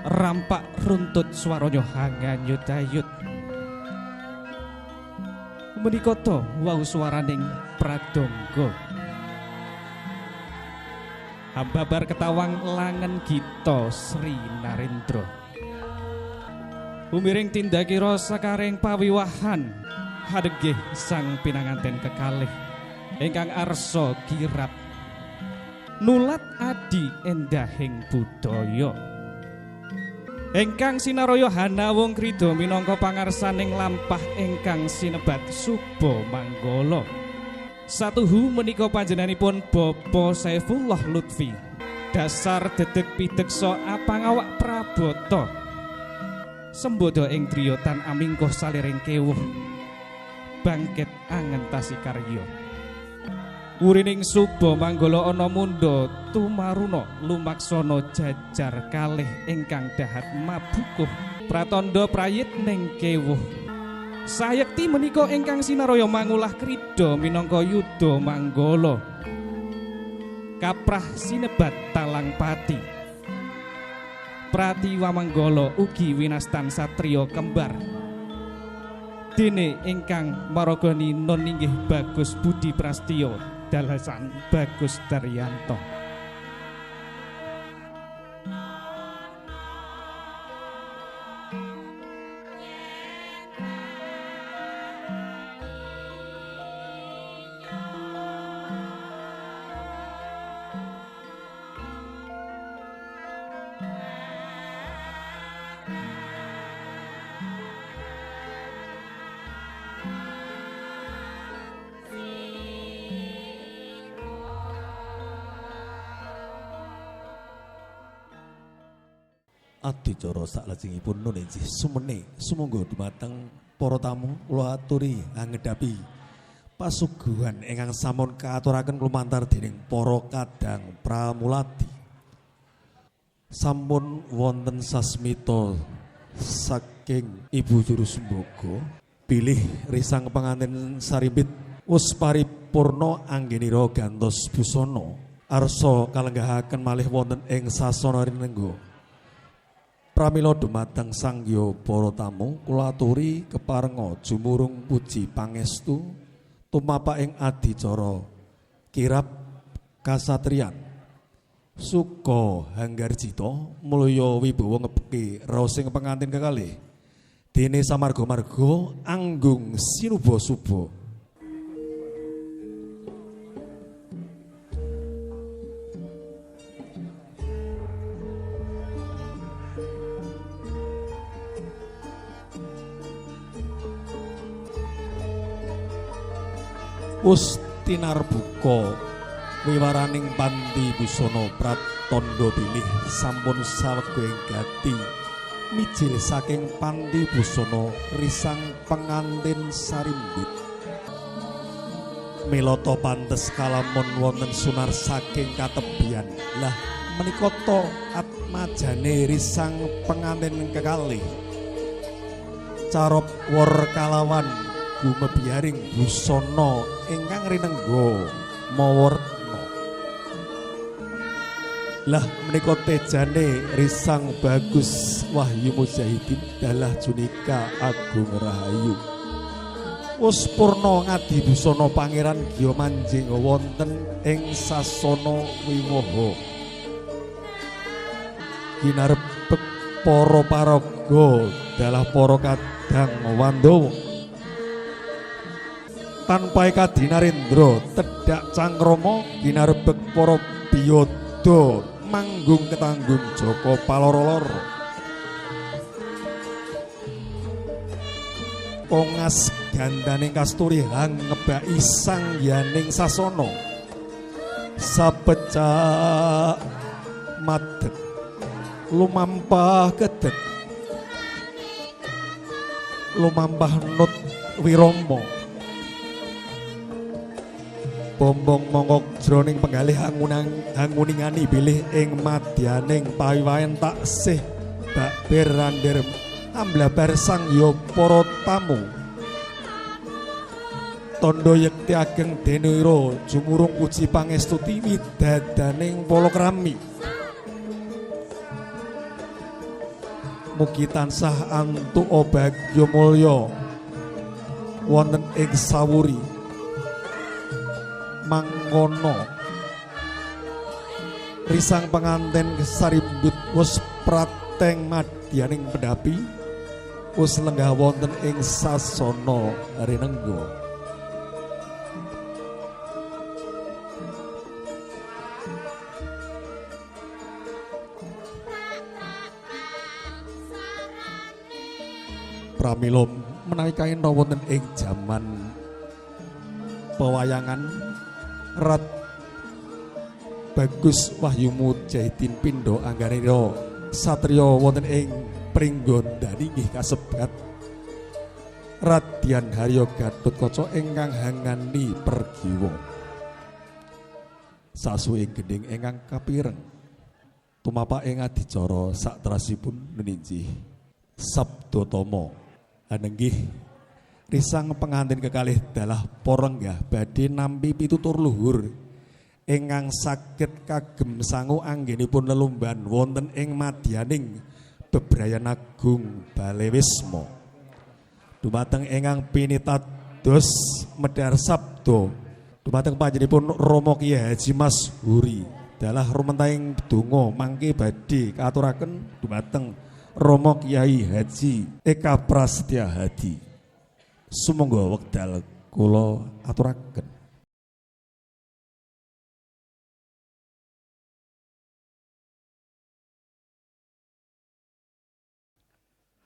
Rampak runtut swaranya hanganyut-ayut menika to wau swaraning pradangga hambabar ketawang langen gita Sri Narendra umiring tindakira sakaring pawiwahan hadegih sang pinanganten kekalih ingkang arsa kirab nulat adi endahing budaya ingkang sinaraya hanawung krida minangka pangarsaning lampah ingkang sinebat Suba Manggala. Satuhu menika panjenenganipun Bapak Saifullah Lutfi. Dasar dedeg pideksa apangawak prabata. Sembodo ing driya tan amingkuh saliring kewuh. Bangkit angentasi karya. Wurining Suba Manggala ana mundha tumaruna lumaksana jajar kalih ingkang dahat mabukuh pratandha prayit ning kewuh. Sayekti menika ingkang sinaraya mangulah krida minangka Yuda Manggala. Kaprah sinebat Talang Pati. Pratiwa Manggala ugi winastan satriya kembar. Dene ingkang maragani non inggih Bagus Budi Prasetyo dalasan Bagus Daryanto. Adicara saklajengipun nuninjih sumene sumangga dumateng para tamu kula aturi anggedapi pasuguhan ingkang sampun kaaturaken lumantar dening para kadang pramulati. Sampun wonten sasmita saking Ibu Juru Sembogo bilih risang pengantin sarimbit wus paripurna anggenira gantos busana arsa kalenggahaken malih wonten ing sasana rinengga. Pramila dumateng sangya para tamu kula aturi keparenga jumurung puji pangestu tumapaking adicara kirab kasatriyan suka hanggarjita mulya wibawa ngepeki raosing pengantin kekalih dene samarga-marga anggung sinuba-suba. Wus tinarbuka wiwaraning panti busana pratandha bilih sampun sawegeng gati mijil saking panti busana risang pengantin sarimbit. Melata pantes kalamun wonten sunar saking katebian. Lah menika ta atmajane risang pengantin kekalih. Carop wor kalawan gumebiaring busana ingkang rinengga mawarna. Lah menika tejane risang Bagus Wahyu Mujahidin dalah Junika Agung Rahayu. Wus purna ngadi busana Pangeran Gya Manjing wonten ing sasana wiwaha. Ginarebek para paraga dalah para kadang Wandawa. Tanpa kadinarendra tedhak cangkrama ginarebek para biyada manggung ketanggung Jaka Paloro-loro. Pongas gandaning kasturi hang ngebaki sangyaning sasana sapecak madeg lumampah kedeg lumampah nut wirama bombong mongkok jroning penggalih hanguningani bilih ing madyaning pawiwahen taksih bakber rander amblabar sangya para tamu tondo yekti ageng denira jumurung puji pangestuti widadaning palakrami mugi tansah antuk bagya mulya wonten ing sawuri mangkono risang penganten sarimbit wus prateng madyaning pendapi wus lenggah wonten ing sasana rinengga. Pramila menawi kainta wonten ing jaman pewayangan Rat Bagus Wahyu Mujahidin pindha angganira satriya wonten ing Pringgondani nggih kasebat Radyan Harya Gatotkaca ingkang hangani pergiwa sasuwing gending ingkang kapireng tumapak ing adicara sakterasipun nuninjih Sabdatama anenggih risang pengantin kekalih dalah porenggah badhe nampi pitutur luhur ingkang saged kagem sangu anggenipun lelumban wonten ing madyaning bebrayan agung Balewisma. dumateng ingkang pinitados medhar sabda dumateng panjenenganipun Rama Kyai Haji Mas Huri dalah rumentahing donga mangke badhe katuraken dumateng Rama Kyai Haji Eka Prasetya Hadi. Sumangga wekdal kula aturaken.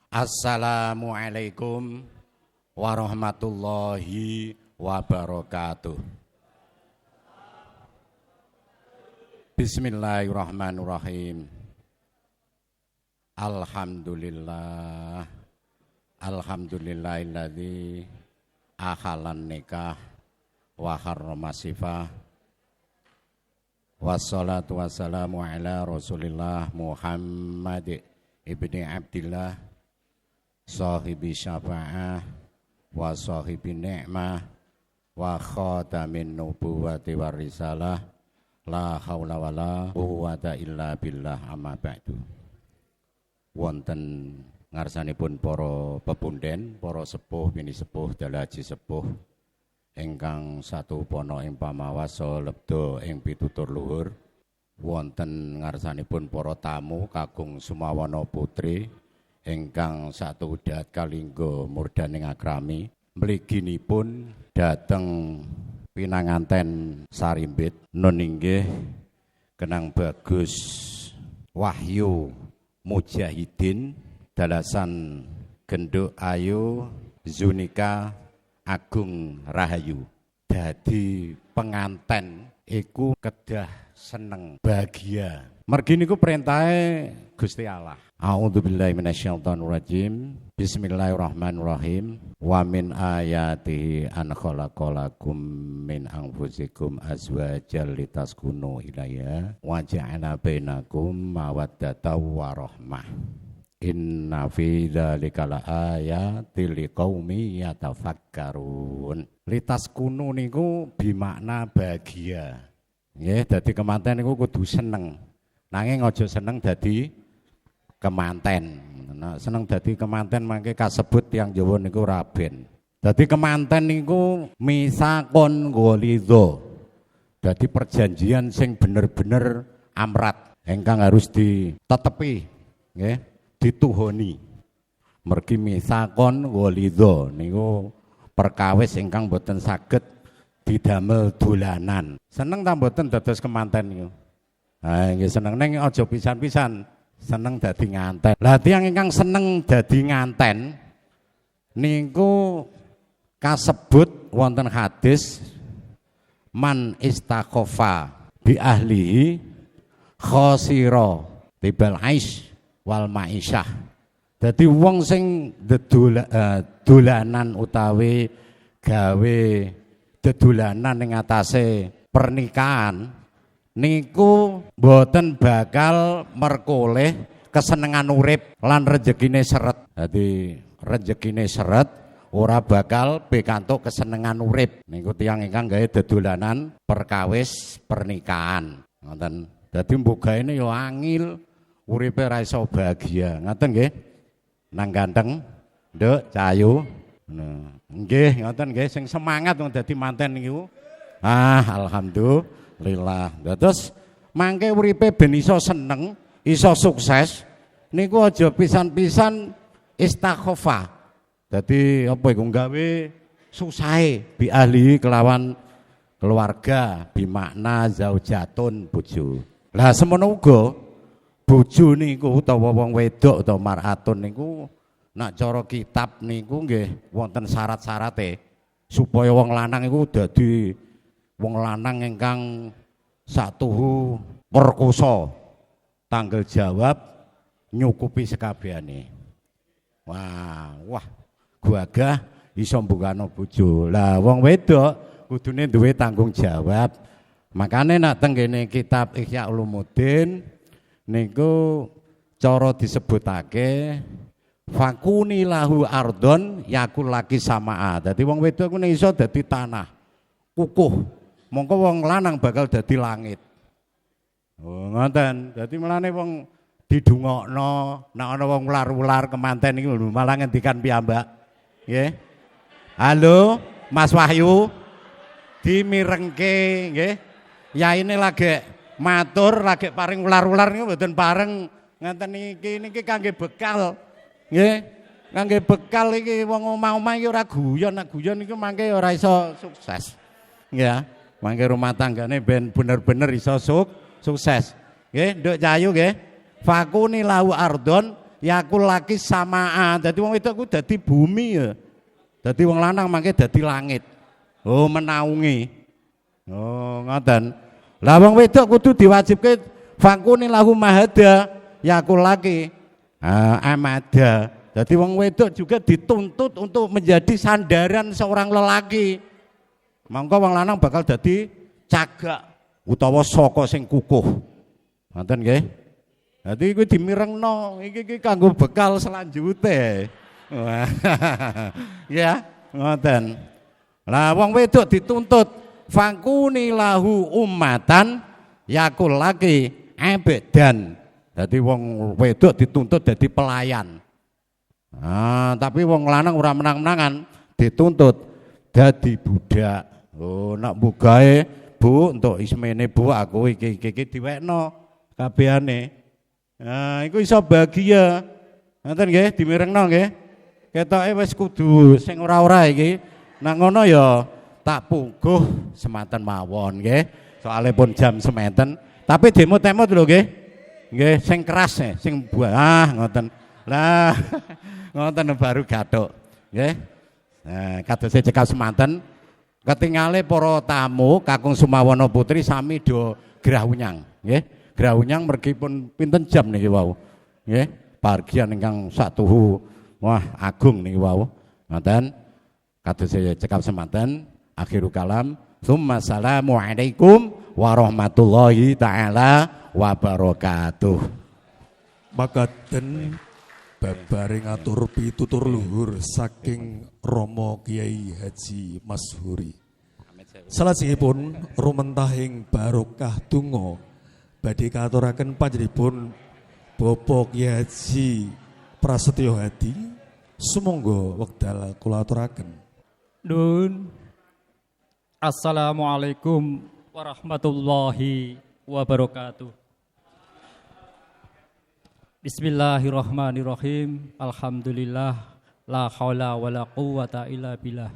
Assalamualaikum warahmatullahi wabarakatuh. Bismillahirrahmanirrahim. Alhamdulillahilladzi ahalan nikah wa harrama sifah. Wassalatu wassalamu ala Rasulillah Muhammad ibni Abdillah sahibi syafa'ah wa sahibi ni'mah wa khatamin nubuwati wa risalah la haula wa la quwwata illa billah amma ba'du. Wonten ngarsanipun para pepunden, para sepuh bini sepuh dalaji sepuh ingkang satupana ing pamawasa lebda ing pitutur luhur, wonten ngarsanipun para tamu kakung sumawana putri ingkang satuhudat kalingga murdaning akrami, mliginipun dhateng pinanganten sarimbit nun inggih Kenang Bagus Wahyu Mujahidin dalasan Genduk Ayu Zunika Agung Rahayu. Dadi penganten iku kedah seneng bahagia. Mergi niku perintahe Gusti Allah. A'udzubillahi minasyaitonirrajim. Bismillahirrahmanirrahim. Wa min ayatihi an khalaqalakum min anfusikum azwajan litaskunu ilaiha wa ja'ala bainakum mawaddatan wa rahmah. Inna fi dzalika laayatil liqaumi yatafakkarun. Litaskunu niku bimakna bahagia. Nggih, dadi kemanten niku kudu seneng. Nanging aja seneng dadi kemanten. Nah, seneng dadi kemanten mangke kasebut yang Jawa niku raben. Dadi kemanten niku misakon ghalidha. Dadi perjanjian sing bener-bener amrat ingkang harus ditetepi, nggih, dituhoni. Mergi misakon ghalidha niku perkawis ingkang boten saged didamel dolanan. Seneng ta mboten dados kemanten niku? Ha nggih seneng ning aja pisan-pisan seneng dadi nganten. Lah tiyang ingkang seneng dadi nganten niku kasebut wonten hadis man istakhofa bi ahlihi khosira tibal aish wal maisyah. Dadi wong sing dolanan utawi gawe dedolanan ing atase pernikahan niku mboten bakal merkoleh kesenengan urip lan rejekine seret. Dadi rejekine seret ora bakal pikantuk kesenengan urip. Niku tiyang ingkang gawe dedolanan perkawis pernikahan. Ngoten. Dadi mbok gaene ya angil uripe ra iso bahagia. Ngoten nggih. Nang ganteng, Nduk Cahayu. Nah, nggih ngoten nggih sing semangat wong dadi manten niku. Alhamdulillah. Terus mangke uripe ben iso seneng, iso sukses niku aja pisan-pisan istakhofa. Dadi apa iku gawe susahe bi ahli kelawan keluarga bimakna zaujatun bojo. Lah semono uga bojo niku utawa wong wedok utawa mar'atun niku nak cara kitab niku nggih wonten syarat-syarate supaya wong lanang iku dadi wong lanang ingkang satuhu perkosa, tanggal jawab nyukupi sekabehane. Wah, gagah iso mbukano bojo. Lah wong wedok kudune duwe tanggung jawab. Makane nak teng kene kitab Ihya Ulumuddin niku cara disebutake fakuni lahu ardon yakul laki samaa. Dadi wong wedok ku nek iso dadi tanah kukuh, mongko wong lanang bakal dadi langit. Oh ngoten. Dadi melane wong didungokno nek ana wong ular-ular kemanten iki malah ngendikan piyambak Nggih. Halo, Mas Wahyu. Dimirengke nggih. Yaine lagi matur, lagi paring ular-ular niku mboten pareng ngenten niki kangge bekal. Nggih. Kangge bekal iki wong omah-omah iki ora guyon, nek guyon iki mangke ora iso sukses. Nggih. Mangke rumah tanggane ben bener-bener iso sukses. Nggih, Nduk Cahayu nggih. Fakuni lahu ardon yakul laki samaa. Dadi wong wedok ku dadi bumi ya. Dadi wong lanang mangke dadi langit. Oh, menaungi. Oh, ngoten. Lah wong wedok kudu diwajibke fakuni lahu mahada yakul laki amada. Dadi wong wedok juga dituntut untuk menjadi sandaran seorang lelaki. Mangko wong lanang bakal dadi cagak utawa saka sing kukuh. Ngoten nggih. Dadi kuwi dimirengno, iki kanggo bekal selanjutnya. Ya, ngoten. Lah wong wedok dituntut fakuni lahu ummatan yakul laki abedan. Dadi wong wedok dituntut dadi pelayan. Tapi wong lanang ora menang-menangan, dituntut dadi budak. Oh, nak bugae, Bu, untuk ismene Bu aku iki diwekno kabehane. Iku iso bahagia. Ngoten nggih, dimirengno nggih. Ketoke wis kudu sing ora-ora iki. Nang ngono ya tak pungguh semanten mawon nggih. Soale pun jam sementen, tapi demot-demot lho nggih. Nggih, sing keras sing buah ngoten. Lah ngoten baru gathuk. Nggih. Nah, kadose cekap semanten ketingale para tamu Kakung Sumawana Putri sami do grah unyang nggih. Grah unyang mergi pun pinten jam niki wau. Nggih, pargian ingkang satuhu wah agung niki wau. Ngoten. Kadose cekap semanten akhirul kalam. Tsumma salamu alaikum warahmatullahi taala wabarakatuh. Makaten babare ngatur pitutur luhur saking Rama Kiai Haji Mashuri. Salajengipun rumentahing barokah donga badhe katuraken panjenenganipun Bapak Kiai Haji Prasetyo Hadi. Sumangga wekdal kula aturaken. Nun. Assalamualaikum warahmatullahi wabarakatuh. Bismillahirrahmanirrahim. Alhamdulillah la haula wala quwata illa billah.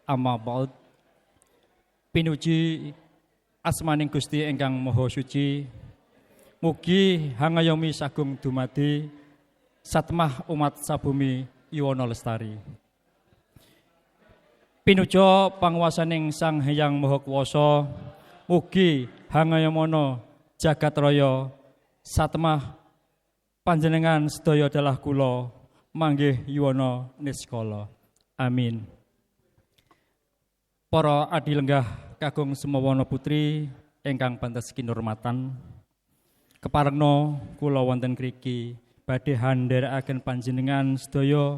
Amma ba'd. Pinuji asmaning Gusti ingkang Maha Suci. Mugi hangayomi sagung dumadi satmah umat sabumi Yuwana Lestari. Pinuja panguwasaning Sang Hyang Maha Kuwasa, mugi hangayomono jagat raya satmah panjenengan sedaya dalah kula manggih yuwana niskala. Amin. Para adilenggah Kakung Sumawana Putri ingkang pantes kinurmatan, keparengna kula wonten kriki badhe handharaaken panjenengan sedaya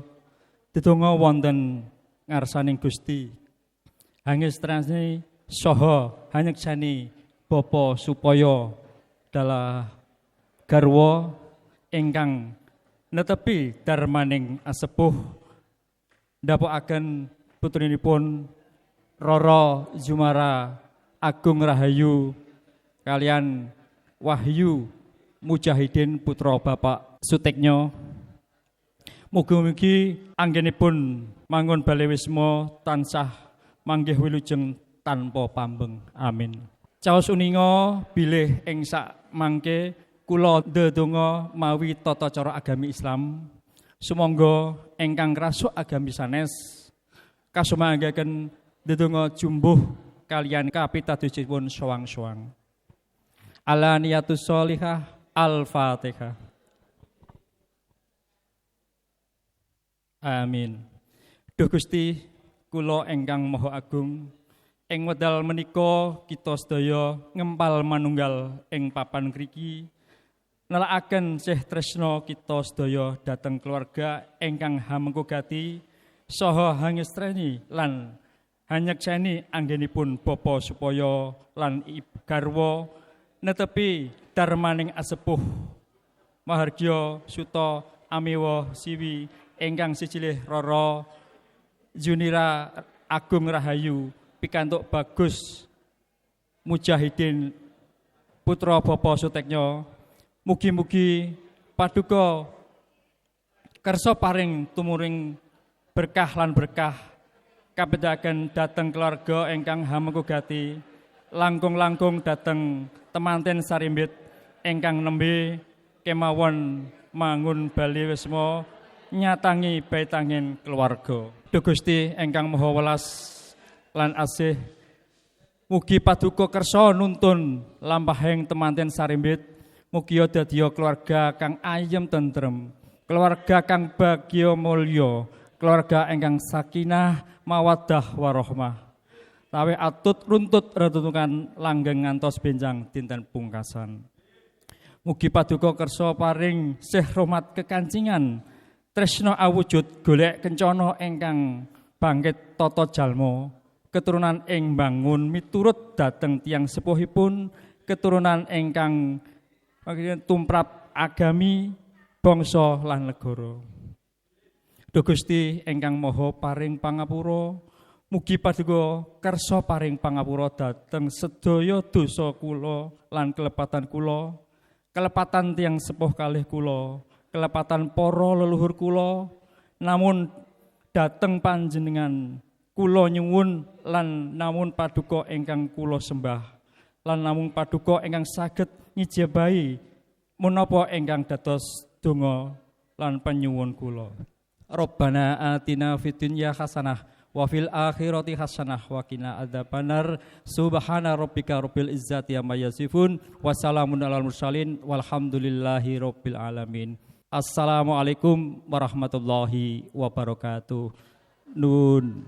dedonga wonten ngarsaning Gusti. Hangestrani saha hanyeksani Bapa supaya dalah garwa ingkang netepi darmaning asepuh ndapokaken putrinipun Roro Zumara Agung Rahayu kalian Wahyu Mujahidin putra Bapak Suteknya. Mugi-mugi anggenipun mangun balewisma tansah manggih wilujeng tanpa pambeng. Amin. Caos uninga bilih ing sak mangke kula ndedonga mawi tata cara agami Islam. Sumangga ingkang rasuk agami sanes kasumanggaken ndedonga jumbuh kalian kapitadospun sowang-sowang. Ala niyatus sholihah. Al-Fatihah. Amin. Duh Gusti, kula ingkang Maha Agung, ing wedal menika kita sedaya ngempal manunggal ing papan mriki nelakaken sih tresna kita sedaya dhateng keluarga ingkang hamengkugati saha hangestreni lan hanyekseni anggenipun bapa supaya lan garwa netepi darmaning asepuh mahargya suta amiwa siwi ingkang sijilih Roro Junira Agung Rahayu pikantuk Bagus Mujahidin putra Bapa Suteknya. Mugi-mugi paduka kersa paring tumuring berkah lan berkah kabedaken dhateng keluarga ingkang hamengkugati, langkung-langkung dhateng temanten sarimbit ingkang nembe kemawon mangun bali wisma nyatangi baitangin keluarga. Duh Gusti ingkang Maha Welas lan asih, mugi paduka kersa nuntun lampahing temanten sarimbit, mugi dadiya keluarga kang ayem tentrem, keluarga kang bagya mulya, keluarga ingkang sakinah mawaddah warahmah. Tawe atut runtut retutungan langgeng ngantos benjang dinten pungkasan. Mugi paduka kersa paring sih rahmat kekancingan, tresna awujud golek kencana ingkang bangkit tata jalma, keturunan ing bangun miturut dhateng tiyang sepuhipun, keturunan ingkang tumrap agami bangsa lan negara. Duh Gusti ingkang Maha paring pangapura, mugi paduka kersa paring pangapura dhateng sedaya dosa kula lan kelepatan kula, kelepatan tiyang sepuh kalih kula, kelepatan para leluhur kula, namun dhateng panjenengan kula nyuwun lan namun paduka ingkang kula sembah, lan namung paduka ingkang saged ngijabahi menapa ingkang dados donga lan panyuwun kula. Rabbana atina fid dunya hasanah wa fil akhirati hasanah wa qina adzabannar. Subhana rabbika rabbil izzati amma yasifun wa salamun alal mursalin walhamdulillahi rabbil alamin. Assalamualaikum warahmatullahi wabarakatuh. Nun.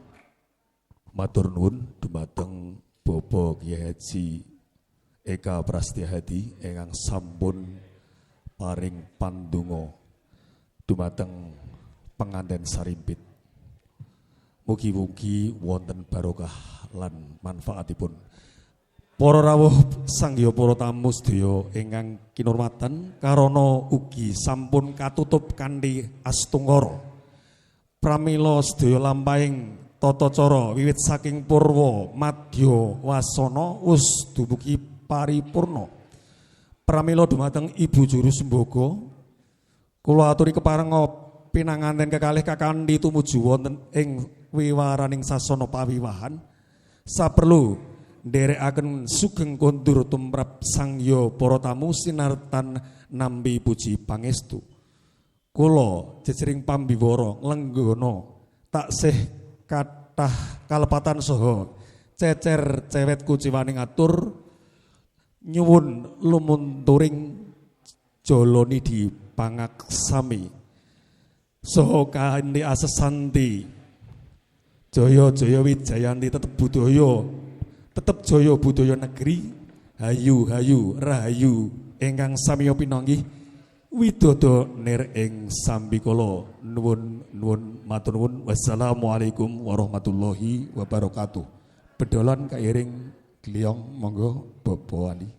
Matur nuwun dumateng Bapak Kyai Haji Eka Prastyahadi ingkang sampun paring pandonga dumateng penganten sarimpit. Mugi-mugi wonten barokah lan manfaatipun. Para rawuh sanggya para tamu sedaya ingkang kinurmatan, karana ugi sampun katutup kanthi astungkara. Pramila sedaya lampahing tata cara wiwit saking purwa madya wasana wis dumugi paripurna. Pramila dumateng Ibu Juru Sembogo, kula aturi keparenga pinanganten kekalih kakanthi tumuju wonten ing wiwaraning sasana pawiwahan. Saperlu nderekaken sugeng kondur tumrap sangya para tamu sinartan nampi puji pangestu. Kula jejering pambiwara nglenggana taksih kathah kalepatan saha cecer cewet kuciwaning atur nyuwun lumunturing jalani di pangaksami saha kanthi asesanti jaya-jaya wijayanti tetep jaya budaya negeri, hayu-hayu rahayu ingkang samiya pinanggih widodо nir ing sambikala. Nuwun matur nuwun. Wassalamualaikum warahmatullahi wabarakatuh. Bedolan kairing gliyong monggo Bapak Wali.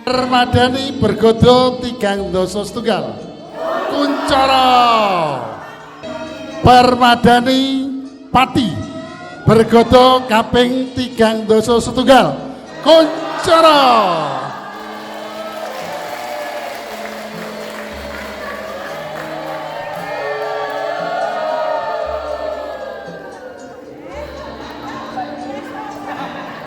Permadani bergodo 3 dosa setunggal. Kuncara Permadani Pati bergodo kaping 3 doso setunggal Kuncara